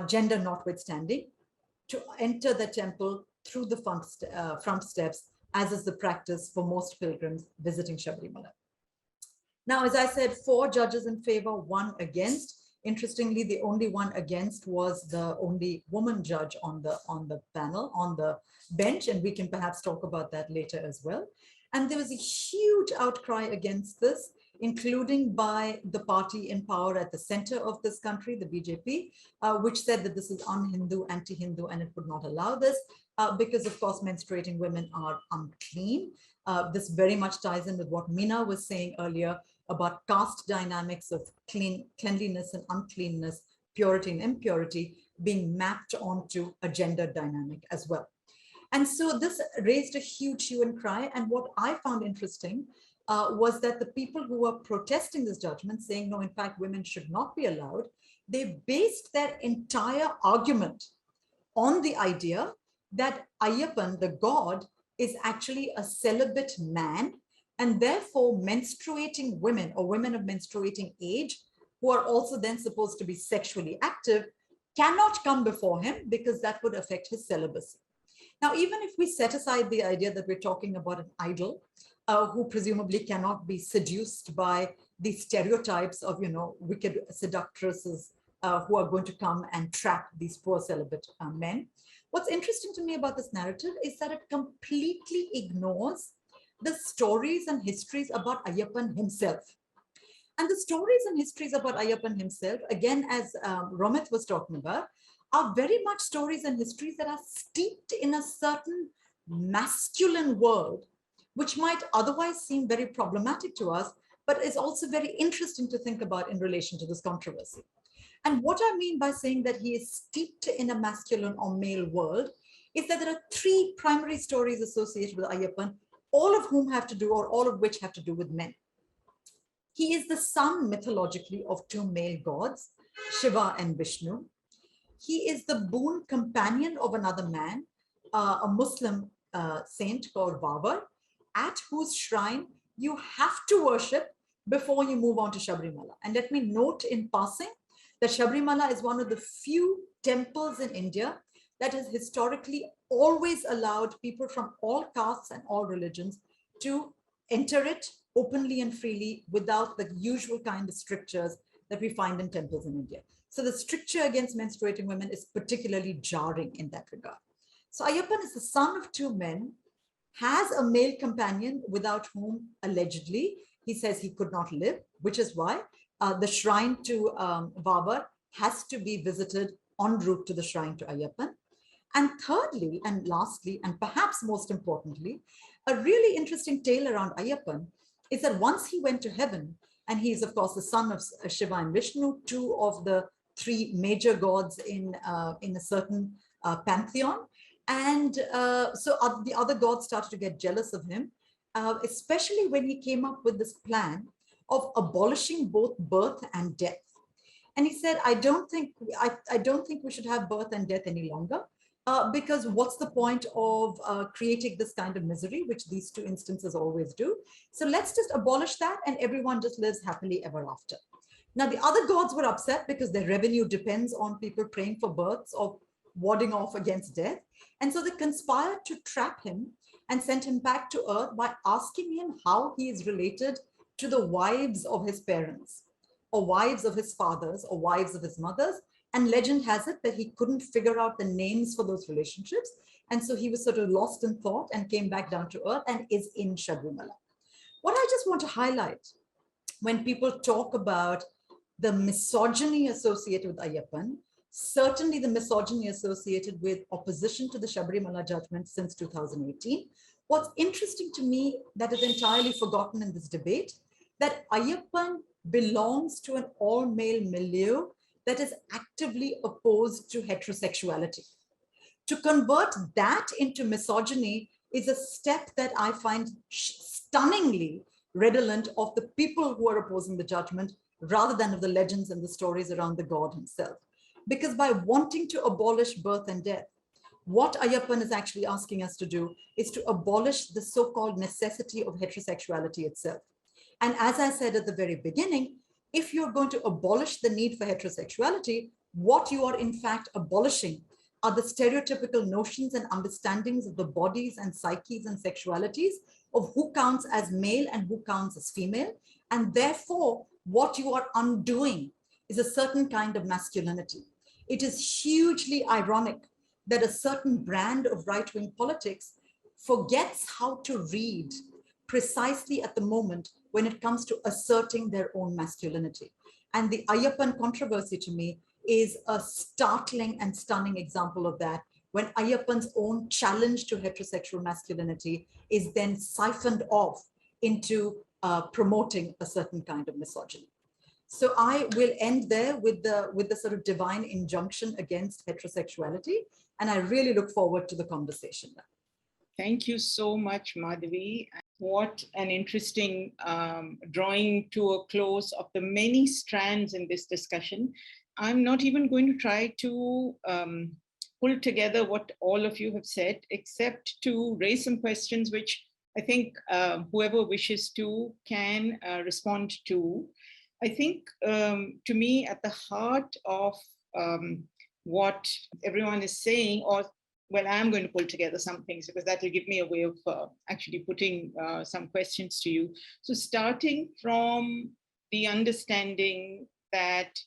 gender notwithstanding, to enter the temple through the front steps, as is the practice for most pilgrims visiting Sabrimala. Now, as I said, 4 judges in favor, 1 against. Interestingly, the only one against was the only woman judge on the panel, on the bench, and we can perhaps talk about that later as well. And there was a huge outcry against this, including by the party in power at the center of this country, the BJP, which said that this is un-Hindu, anti-Hindu, and it would not allow this because, of course, menstruating women are unclean. This very much ties in with what Meena was saying earlier about caste dynamics of cleanliness and uncleanness, purity and impurity being mapped onto a gender dynamic as well. And so this raised a huge hue and cry. And what I found interesting was that the people who were protesting this judgment, saying, no, in fact, women should not be allowed, they based their entire argument on the idea that Ayyappan, the god, is actually a celibate man, and therefore menstruating women or women of menstruating age, who are also then supposed to be sexually active, cannot come before him because that would affect his celibacy. Now, even if we set aside the idea that we're talking about an idol who presumably cannot be seduced by these stereotypes of, wicked seductresses who are going to come and trap these poor celibate men, what's interesting to me about this narrative is that it completely ignores the stories and histories about Ayyappan himself. And the stories and histories about Ayyappan himself, again, as Romit was talking about, are very much stories and histories that are steeped in a certain masculine world, which might otherwise seem very problematic to us, but is also very interesting to think about in relation to this controversy. And what I mean by saying that he is steeped in a masculine or male world is that there are 3 primary stories associated with Ayyappan, all of whom have to do, or all of which have to do with men. He is the son mythologically of 2 male gods, Shiva and Vishnu. He is the boon companion of another man, a Muslim saint called Babar, at whose shrine you have to worship before you move on to Sabrimala. And let me note in passing that Sabrimala is one of the few temples in India that has historically always allowed people from all castes and all religions to enter it openly and freely without the usual kind of strictures that we find in temples in India. So the stricture against menstruating women is particularly jarring in that regard. So Ayyappan is the son of 2 men, has a male companion without whom allegedly he says he could not live, which is why the shrine to Babar has to be visited en route to the shrine to Ayyappan. And thirdly, and lastly, and perhaps most importantly, a really interesting tale around Ayyappan is that once he went to heaven, and he is, of course, the son of Shiva and Vishnu, 2 of the 3 major gods in a certain pantheon. And so the other gods started to get jealous of him, especially when he came up with this plan of abolishing both birth and death. And he said, I don't think we should have birth and death any longer. Because what's the point of creating this kind of misery, which these 2 instances always do? So let's just abolish that and everyone just lives happily ever after. Now, the other gods were upset because their revenue depends on people praying for births or warding off against death. And so they conspired to trap him and sent him back to earth by asking him how he is related to the wives of his parents, or wives of his fathers, or wives of his mothers. And legend has it that he couldn't figure out the names for those relationships. And so he was sort of lost in thought and came back down to earth and is in Sabrimala. What I just want to highlight when people talk about the misogyny associated with Ayyappan, certainly the misogyny associated with opposition to the Sabrimala judgment since 2018. What's interesting to me that is entirely forgotten in this debate, that Ayyappan belongs to an all-male milieu that is actively opposed to heterosexuality. To convert that into misogyny is a step that I find stunningly redolent of the people who are opposing the judgment rather than of the legends and the stories around the god himself. Because by wanting to abolish birth and death, What Ayyappan is actually asking us to do is to abolish the so-called necessity of heterosexuality itself. And as I said at the very beginning, if you're going to abolish the need for heterosexuality, what you are in fact abolishing are the stereotypical notions and understandings of the bodies and psyches and sexualities of who counts as male and who counts as female. And therefore, what you are undoing is a certain kind of masculinity. It is hugely ironic that a certain brand of right-wing politics forgets how to read precisely at the moment when it comes to asserting their own masculinity. And the Ayyappan controversy to me is a startling and stunning example of that, when Ayyappan's own challenge to heterosexual masculinity is then siphoned off into promoting a certain kind of misogyny. So I will end there with the sort of divine injunction against heterosexuality. And I really look forward to the conversation now. Thank you so much, Madhavi. What an interesting drawing to a close of the many strands in this discussion. I'm not even going to try to pull together what all of you have said, except to raise some questions which I think whoever wishes to can respond to. I think to me, at the heart of what everyone is saying, or well, I'm going to pull together some things because that will give me a way of actually putting some questions to you. So starting from the understanding that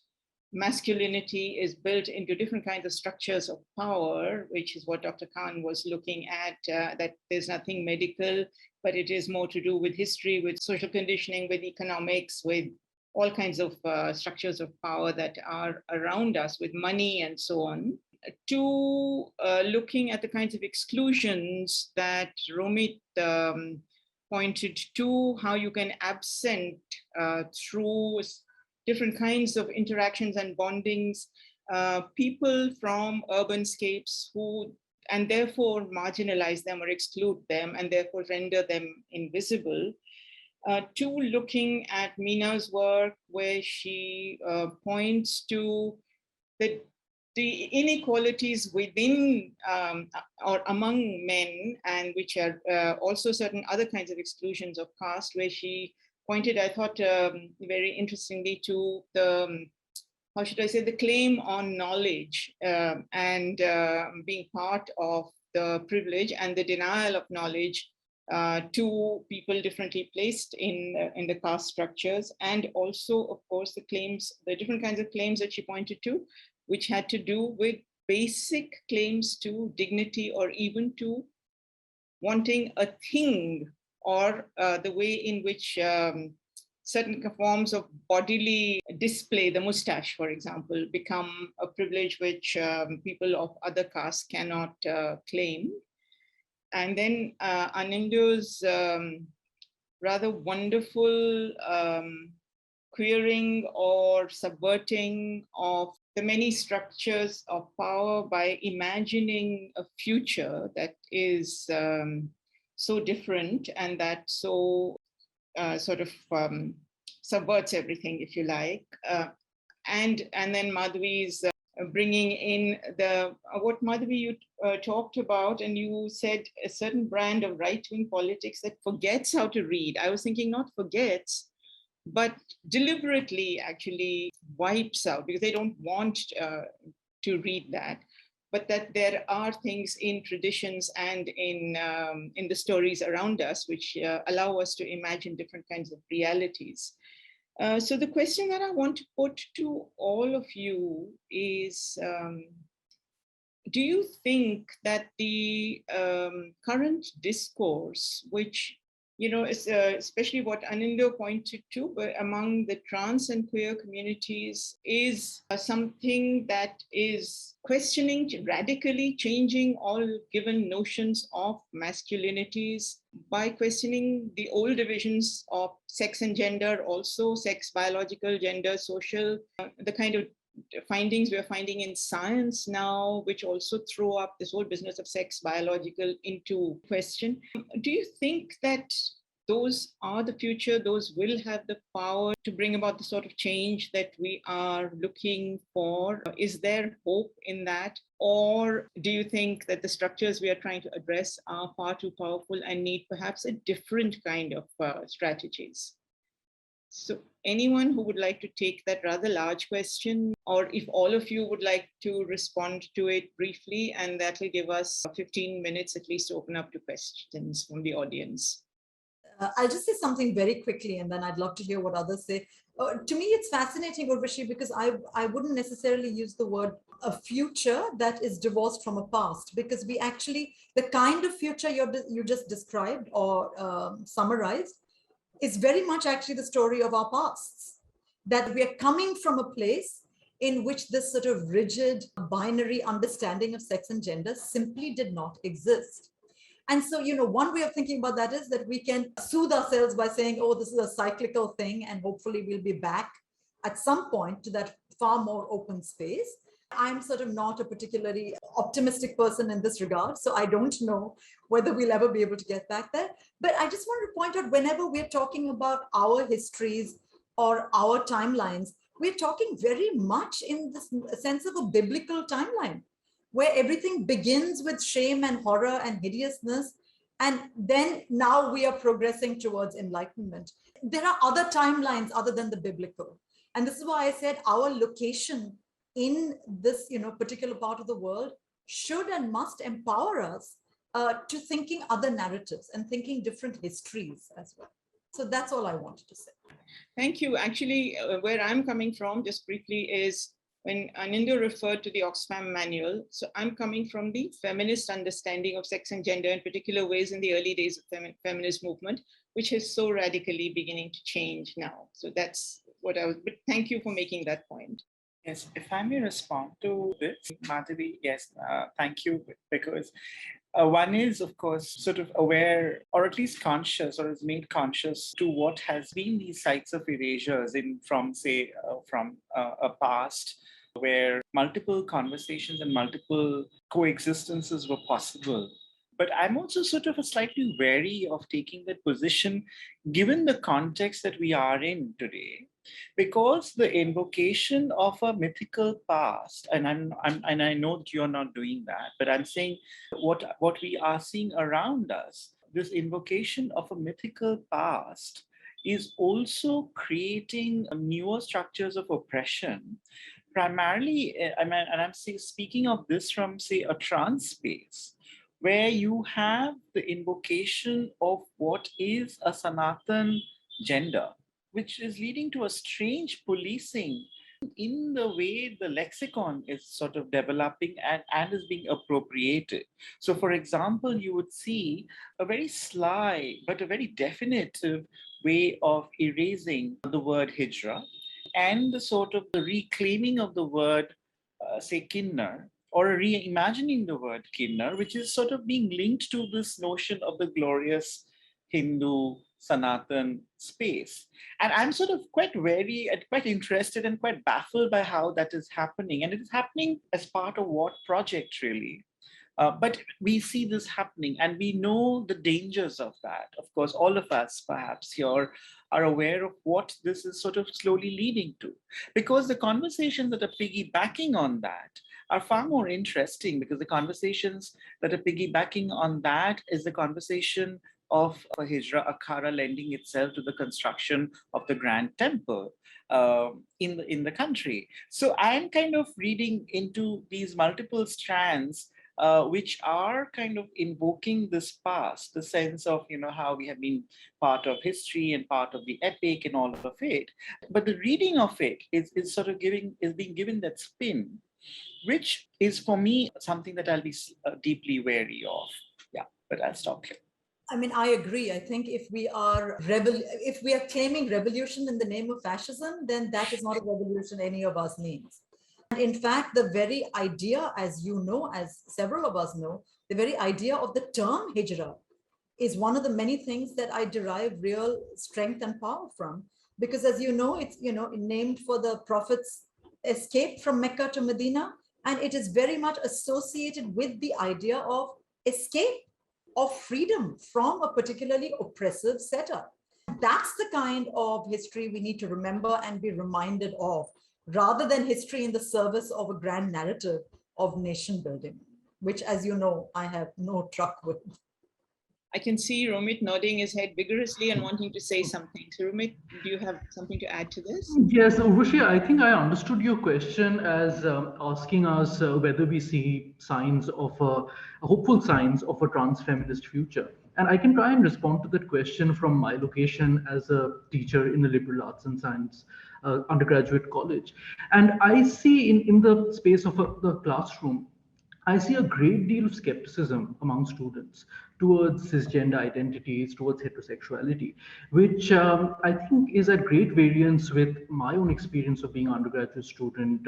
masculinity is built into different kinds of structures of power, which is what Dr. Khan was looking at, that there's nothing medical, but it is more to do with history, with social conditioning, with economics, with all kinds of structures of power that are around us, with money and so on, to looking at the kinds of exclusions that Romit pointed to, how you can absent through different kinds of interactions and bondings, people from urbanscapes who, and therefore marginalize them or exclude them and therefore render them invisible. To looking at Meena's work, where she points to the inequalities within or among men, and which are also certain other kinds of exclusions of caste, where she pointed, I thought, very interestingly to the, how should I say, the claim on knowledge and being part of the privilege and the denial of knowledge to people differently placed in the caste structures, and also, of course, the claims, the different kinds of claims that she pointed to, which had to do with basic claims to dignity, or even to wanting a thing, or the way in which certain forms of bodily display, the mustache, for example, become a privilege which people of other castes cannot claim. And then Anindya's rather wonderful queering or subverting of the many structures of power by imagining a future that is so different and that so sort of subverts everything, if you like. And then Madhavi's bringing in the what Madhavi you talked about, and you said a certain brand of right-wing politics that forgets how to read. I was thinking not forgets, but deliberately actually wipes out, because they don't want to read that, but that there are things in traditions and in the stories around us which allow us to imagine different kinds of realities. So the question that I want to put to all of you is, do you think that the current discourse, which, you know, is, especially what Anindya pointed to, but among the trans and queer communities, is something that is questioning, radically changing all given notions of masculinities by questioning the old divisions of sex and gender, also sex, biological, gender, social, the kind of findings we're finding in science now, which also throw up this whole business of sex, biological into question. Do you think that those are the future, those will have the power to bring about the sort of change that we are looking for. Is there hope in that? Or do you think that the structures we are trying to address are far too powerful and need perhaps a different kind of strategies? So anyone who would like to take that rather large question, or if all of you would like to respond to it briefly, and that will give us 15 minutes at least to open up to questions from the audience. I'll just say something very quickly, and then I'd love to hear what others say. To me, it's fascinating, Urvashi, because I wouldn't necessarily use the word a future that is divorced from a past, because we actually, the kind of future you just described or summarized is very much actually the story of our pasts, that we are coming from a place in which this sort of rigid binary understanding of sex and gender simply did not exist. And so, one way of thinking about that is that we can soothe ourselves by saying, oh, this is a cyclical thing, and hopefully we'll be back at some point to that far more open space. I'm sort of not a particularly optimistic person in this regard, so I don't know whether we'll ever be able to get back there. But I just want to point out, whenever we're talking about our histories or our timelines, we're talking very much in this sense of a biblical timeline, where everything begins with shame and horror and hideousness. And then now we are progressing towards enlightenment. There are other timelines other than the biblical. And this is why I said our location in this particular part of the world should and must empower us to thinking other narratives and thinking different histories as well. So that's all I wanted to say. Thank you. Actually, where I'm coming from, just briefly, is when Anindya referred to the Oxfam manual. So I'm coming from the feminist understanding of sex and gender in particular ways in the early days of the feminist movement, which is so radically beginning to change now. So that's what I was, but thank you for making that point. Yes, if I may respond to this, Madhavi, yes, thank you, because one is, of course, sort of aware, or at least conscious, or is made conscious to what has been these sites of erasures from a past where multiple conversations and multiple coexistences were possible. But I'm also sort of slightly wary of taking that position, given the context that we are in today, because the invocation of a mythical past, and I know that you're not doing that, but I'm saying what we are seeing around us, this invocation of a mythical past is also creating newer structures of oppression. Primarily, and I'm speaking of this from, say, a trans space, where you have the invocation of what is a Sanatan gender, which is leading to a strange policing in the way the lexicon is sort of developing and is being appropriated. So, for example, you would see a very sly but a very definitive way of erasing the word Hijra and the sort of the reclaiming of the word, say, Kinnar, or reimagining the word Kinnar, which is sort of being linked to this notion of the glorious Hindu Sanatan space. And I'm sort of quite wary and quite interested and quite baffled by how that is happening. And it is happening as part of what project, really? But we see this happening and we know the dangers of that. Of course, all of us perhaps here are aware of what this is sort of slowly leading to, because the conversations that are piggybacking on that are far more interesting, because the conversations that are piggybacking on that is the conversation of Hijra Akhara lending itself to the construction of the Grand Temple in the country. So I'm kind of reading into these multiple strands which are kind of invoking this past, the sense of, how we have been part of history and part of the epic and all of it. But the reading of it is sort of being given that spin, which is for me something that I'll be deeply wary of. Yeah, but I'll stop here. I mean, I agree. I think if we are claiming revolution in the name of fascism, then that is not a revolution any of us needs. And in fact, the very idea, as you know, as several of us know, the very idea of the term Hijra is one of the many things that I derive real strength and power from. Because as you know, it's named for the Prophet's escape from Mecca to Medina, and it is very much associated with the idea of escape, of freedom from a particularly oppressive setup. That's the kind of history we need to remember and be reminded of, rather than history in the service of a grand narrative of nation building, which, as you know, I have no truck with. I can see Romit nodding his head vigorously and wanting to say something. So Romit, do you have something to add to this? Yes, Urvashi, I think I understood your question as asking us whether we see signs of hopeful signs of a trans-feminist future. And I can try and respond to that question from my location as a teacher in a liberal arts and science undergraduate college. And I see in the space of the classroom, I see a great deal of skepticism among students towards cisgender identities, towards heterosexuality, which I think is at great variance with my own experience of being an undergraduate student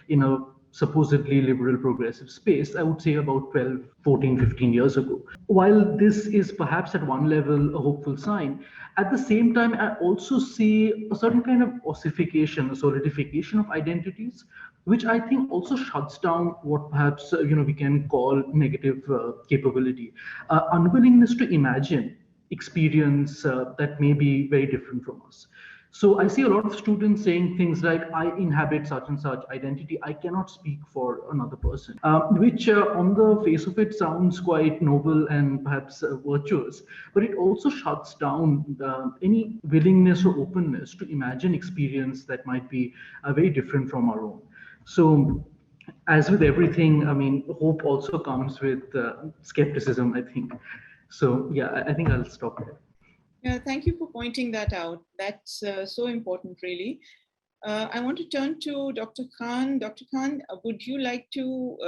in a supposedly liberal progressive space, I would say about 12, 14, 15 years ago. While this is perhaps at one level a hopeful sign, at the same time, I also see a certain kind of ossification, a solidification of identities, which I think also shuts down what perhaps we can call negative capability, unwillingness to imagine experience that may be very different from us. So I see a lot of students saying things like, I inhabit such and such identity, I cannot speak for another person, which on the face of it sounds quite noble and perhaps virtuous, but it also shuts down any willingness or openness to imagine experience that might be very different from our own. So as with everything, I mean, hope also comes with skepticism, I think. So yeah, I think I'll stop there. Yeah, thank you for pointing that out. That's so important, really. I want to turn to Dr. Khan. Dr. Khan, would you like to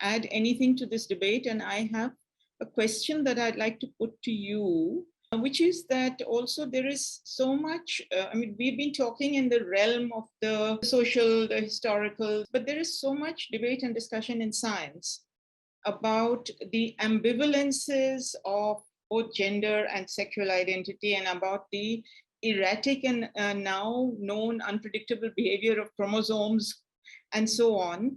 add anything to this debate? And I have a question that I'd like to put to you, which is that also there is so much, I mean, we've been talking in the realm of the social, the historical, but there is so much debate and discussion in science about the ambivalences of both gender and sexual identity, and about the erratic and now known unpredictable behavior of chromosomes and so on.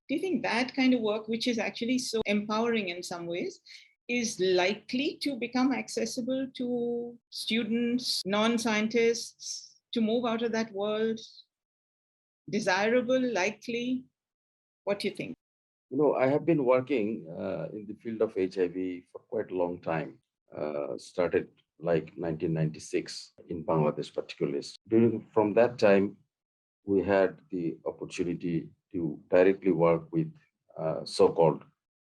Do you think that kind of work, which is actually so empowering in some ways, is likely to become accessible to students, non-scientists, to move out of that world? Desirable, likely? What do you think? I have been working in the field of HIV for quite a long time. Started like 1996 in Bangladesh, particularly. From that time, we had the opportunity to directly work with so-called,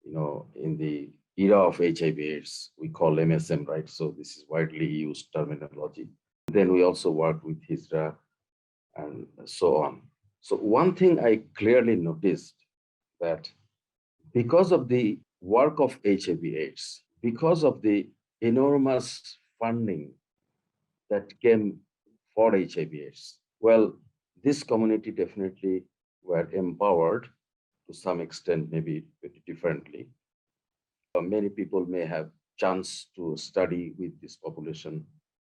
in the era of HIV/AIDS, we call MSM, right? So this is widely used terminology. Then we also worked with Hajra and so on. So one thing I clearly noticed that because of the work of HIV/AIDS, because of the enormous funding that came for HIV/AIDS, well, this community definitely were empowered to some extent, maybe differently. Many people may have chance to study with this population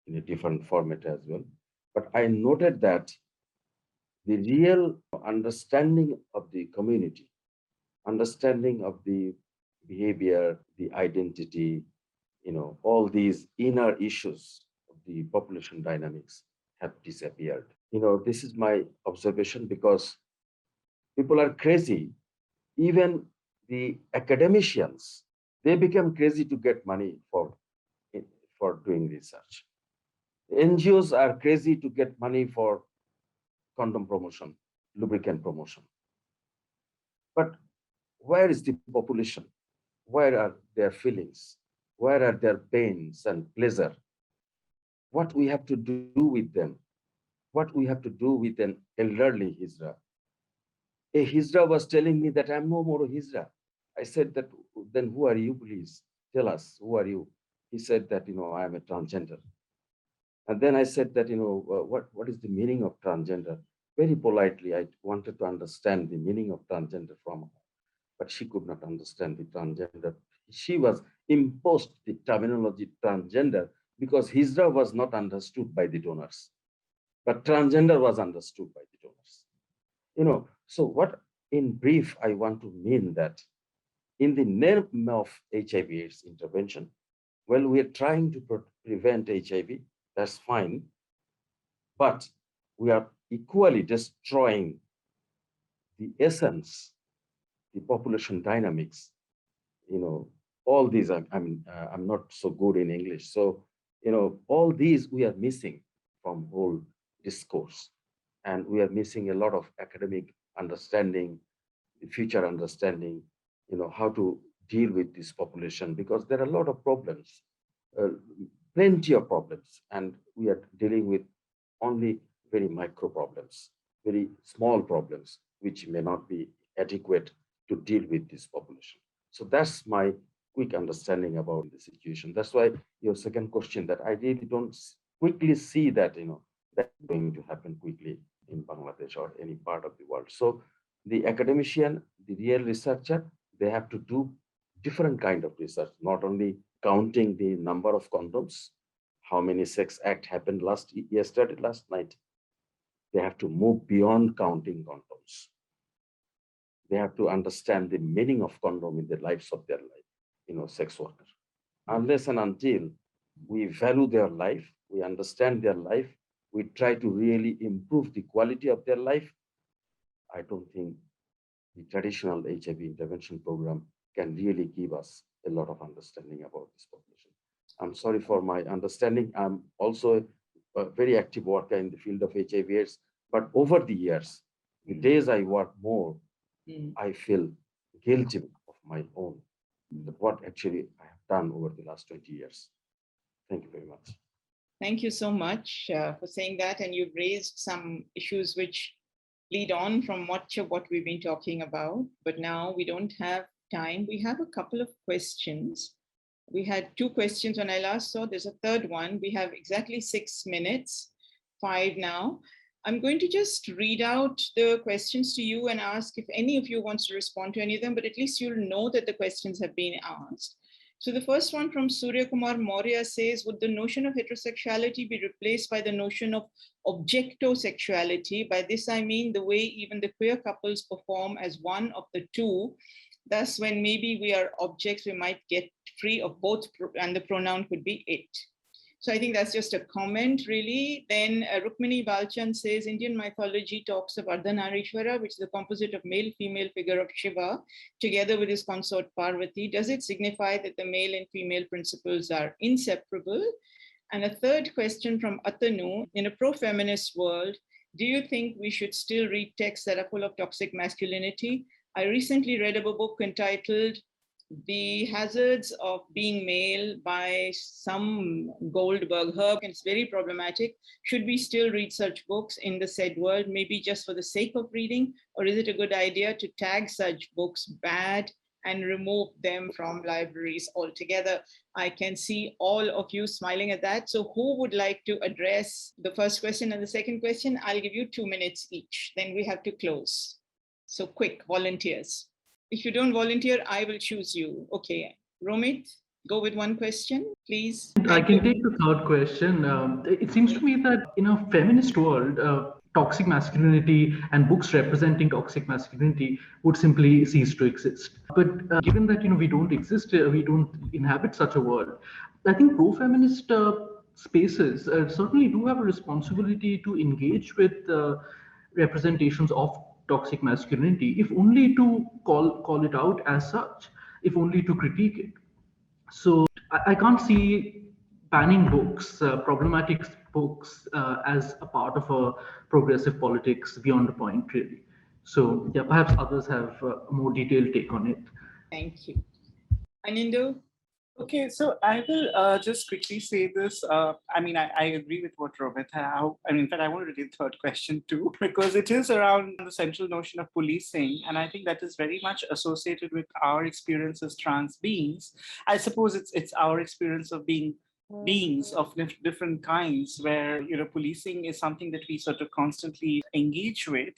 in a different format as well. But I noted that the real understanding of the community, understanding of the behavior, the identity, all these inner issues of the population dynamics have disappeared. This is my observation, because people are crazy. Even the academicians, they become crazy to get money for doing research. NGOs are crazy to get money for condom promotion, lubricant promotion. But where is the population? Where are their feelings? Where are their pains and pleasure? What we have to do with them? What we have to do with an elderly Hajra? A Hajra was telling me that I'm no more a Hajra. I said that, then who are you, please? Tell us, who are you? He said that, I am a transgender. And then I said that, what is the meaning of transgender? Very politely, I wanted to understand the meaning of transgender from her, but she could not understand the transgender. She was imposed the terminology transgender because Hajra was not understood by the donors, but transgender was understood by the donors. So what, in brief, I want to mean that in the name of HIV/AIDS intervention, well, we are trying to prevent HIV. That's fine, but we are equally destroying the essence, the population dynamics. All these. I'm not so good in English, so all these we are missing from whole discourse, and we are missing a lot of academic understanding, the future understanding, how to deal with this population, because there are a lot of problems, uh, plenty of problems, and we are dealing with only very micro problems, very small problems, which may not be adequate to deal with this population. So that's my quick understanding about the situation. That's why your second question, that I really don't quickly see that, that's going to happen quickly in Bangladesh or any part of the world. So the academician, the real researcher, they have to do different kind of research, not only counting the number of condoms, how many sex acts happened last night. They have to move beyond counting condoms. They have to understand the meaning of condom in the lives of their life, sex workers. Unless and until we value their life, we understand their life, we try to really improve the quality of their life, I don't think the traditional HIV intervention program can really give us a lot of understanding about this population. I'm sorry for my understanding. I'm also a very active worker in the field of HIV/AIDS, but over the years, the days I work more, I feel guilty of my own, what actually I have done over the last 20 years. Thank you very much. Thank you so much for saying that. And you've raised some issues which lead on from much of what we've been talking about. But now we don't have time. We have a couple of questions. We had 2 questions when I last saw. There's a third one. We have exactly 6 minutes, 5 now. I'm going to just read out the questions to you and ask if any of you wants to respond to any of them, but at least you'll know that the questions have been asked. So the first one from Surya Kumar Maurya says, would the notion of heterosexuality be replaced by the notion of objectosexuality? By this, I mean the way even the queer couples perform as one of the two. Thus, when maybe we are objects, we might get free of both, and the pronoun could be it. So I think that's just a comment, really. Then Rukmini Balchan says, Indian mythology talks of Ardhanarishwara, which is the composite of male-female figure of Shiva, together with his consort Parvati. Does it signify that the male and female principles are inseparable? And a third question from Atanu, in a pro-feminist world, do you think we should still read texts that are full of toxic masculinity? I recently read a book entitled The Hazards of Being Male by some Goldberg Herb, and it's very problematic. Should we still read such books in the said world, maybe just for the sake of reading, or is it a good idea to tag such books bad and remove them from libraries altogether? I can see all of you smiling at that. So who would like to address the first question and the second question? I'll give you 2 minutes each, then we have to close. So quick, volunteers. If you don't volunteer, I will choose you. Okay, Romit, go with one question, please. I can take the third question. It seems to me that in a feminist world, toxic masculinity and books representing toxic masculinity would simply cease to exist. But given that we don't exist, we don't inhabit such a world, I think pro-feminist spaces certainly do have a responsibility to engage with representations of toxic masculinity, if only to call it out as such, if only to critique it. So I can't see banning books, problematic books, as a part of a progressive politics beyond the point, really. So yeah, perhaps others have a more detailed take on it. Thank you. Anindya? Okay, so I will just quickly say this. I agree with what Romit. In fact, I want to read the third question too, because it is around the central notion of policing. And I think that is very much associated with our experience as trans beings. I suppose it's our experience of being beings of different kinds, where policing is something that we sort of constantly engage with,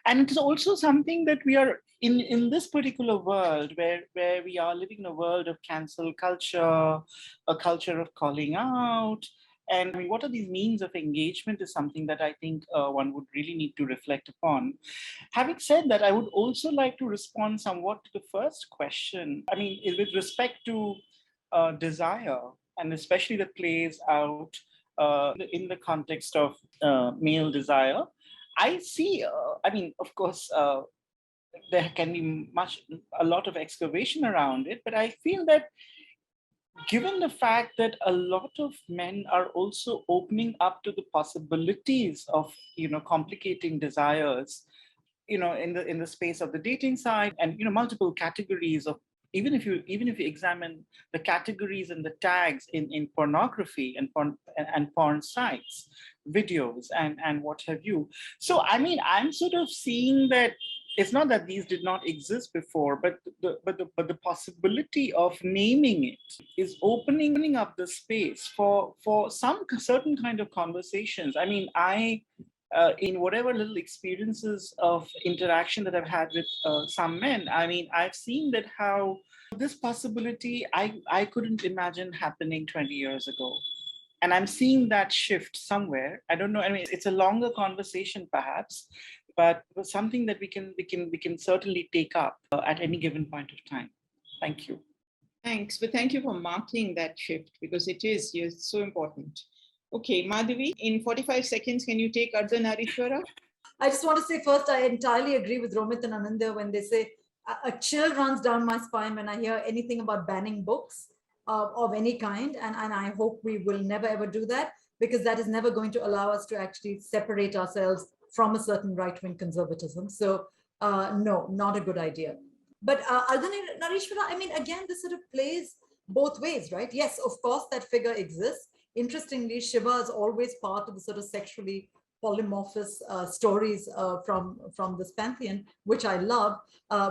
and it is also something that we are in this particular world where we are living in a world of cancel culture, a culture of calling out, And I mean, what are these means of engagement is something that I think one would really need to reflect upon. Having said that, I would also like to respond somewhat to the first question. I mean, with respect to desire, and especially that plays out in the context of male desire, I see, I mean, of course, there can be a lot of excavation around it, but I feel that given the fact that a lot of men are also opening up to the possibilities of, complicating desires, in the space of the dating side, and multiple categories of, even if you examine the categories and the tags in pornography and porn sites, videos and what have you. So I mean, I'm sort of seeing that it's not that these did not exist before, but the possibility of naming it is opening up the space for some certain kind of conversations. I mean, in whatever little experiences of interaction that I've had with some men, I mean, I've seen that how this possibility I couldn't imagine happening 20 years ago. And I'm seeing that shift somewhere. I don't know. I mean, it's a longer conversation perhaps, but something that we can certainly take up at any given point of time. Thank you. Thanks, but thank you for marking that shift, because it is so important. Okay, Madhavi, in 45 seconds, can you take Ardhanarishwara? I just want to say first, I entirely agree with Romit and Anindya when they say a chill runs down my spine when I hear anything about banning books of any kind. And I hope we will never, ever do that, because that is never going to allow us to actually separate ourselves from a certain right-wing conservatism. So no, not a good idea. But Ardhanarishwara, I mean, again, this sort of plays both ways, right? Yes, of course, that figure exists. Interestingly, Shiva is always part of the sort of sexually polymorphous stories from this pantheon, which I love,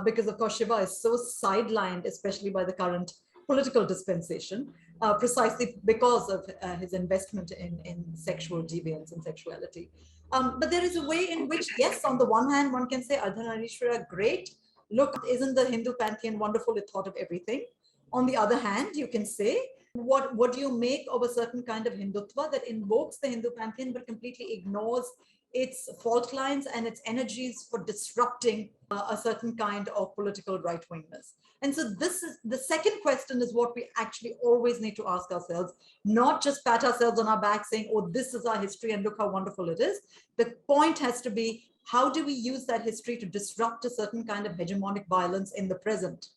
because of course Shiva is so sidelined, especially by the current political dispensation, precisely because of his investment in sexual deviance and sexuality. But there is a way in which, yes, on the one hand, one can say Ardhanarishwara, great. Look, isn't the Hindu pantheon wonderful? It thought of everything. On the other hand, you can say, what do you make of a certain kind of Hindutva that invokes the Hindu pantheon but completely ignores its fault lines and its energies for disrupting a certain kind of political right-wingness? And so this is the second question, is what we actually always need to ask ourselves, not just pat ourselves on our back saying, oh, this is our history and look how wonderful it is. The point has to be, how do we use that history to disrupt a certain kind of hegemonic violence in the present?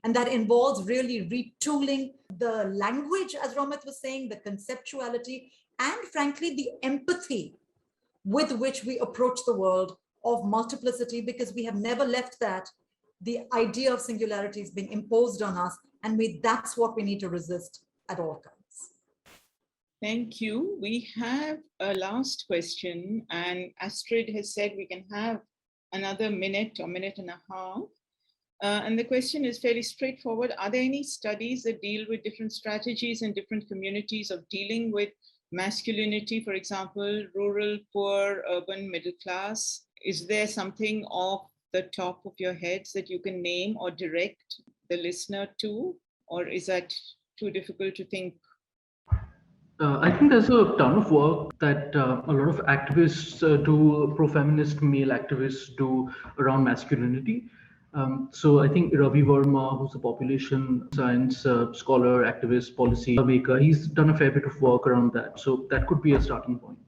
And that involves really retooling the language, as Romit was saying, the conceptuality, and frankly, the empathy with which we approach the world of multiplicity, because we have never left that. The idea of singularity is being imposed on us, and that's what we need to resist at all costs. Thank you. We have a last question, and Astrid has said we can have another minute or minute and a half. And the question is fairly straightforward. Are there any studies that deal with different strategies in different communities of dealing with masculinity, for example, rural, poor, urban, middle class? Is there something off the top of your heads that you can name or direct the listener to, or is that too difficult to think? I think there's a ton of work that a lot of activists do, pro-feminist male activists do around masculinity. So I think Ravi Verma, who's a population science scholar, activist, policy maker, he's done a fair bit of work around that. So that could be a starting point.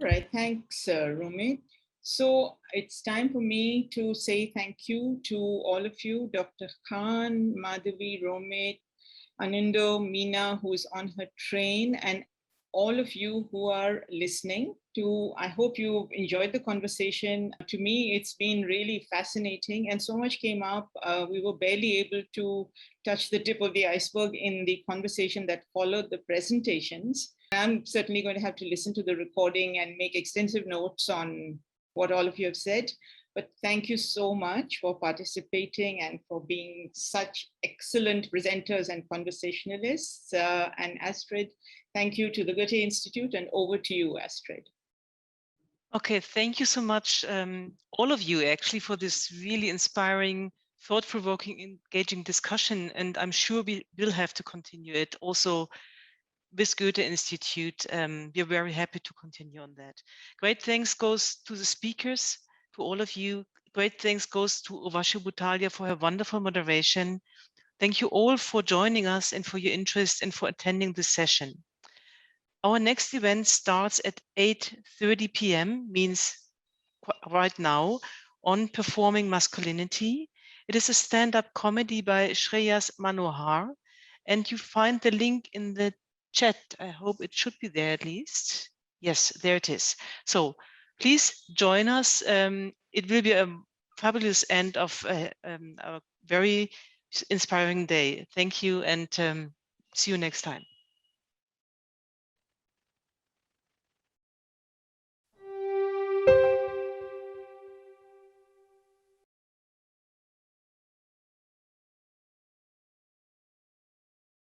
All right, thanks, Romit. So it's time for me to say thank you to all of you, Dr. Khan, Madhavi, Romit, Anindya, Meena, who is on her train, and all of you who are listening to. I hope you've enjoyed the conversation. To me, it's been really fascinating, and so much came up. We were barely able to touch the tip of the iceberg in the conversation that followed the presentations. I'm certainly going to have to listen to the recording and make extensive notes on what all of you have said. But thank you so much for participating and for being such excellent presenters and conversationalists. And Astrid, thank you to the Goethe-Institut, and over to you, Astrid. Okay, thank you so much, all of you, actually, for this really inspiring, thought-provoking, engaging discussion. And I'm sure we will have to continue it also with Goethe-Institut. We're very happy to continue on that. Great thanks goes to the speakers, to all of you. Great thanks goes to Urvashi Butalia for her wonderful moderation. Thank you all for joining us and for your interest and for attending this session. Our next event starts at 8:30 p.m., means right now, on Performing Masculinity. It is a stand-up comedy by Shreyas Manohar, and you find the link in the chat. I hope it should be there at least. Yes, there it is. So please join us. It will be a fabulous end of a very inspiring day. Thank you, and see you next time.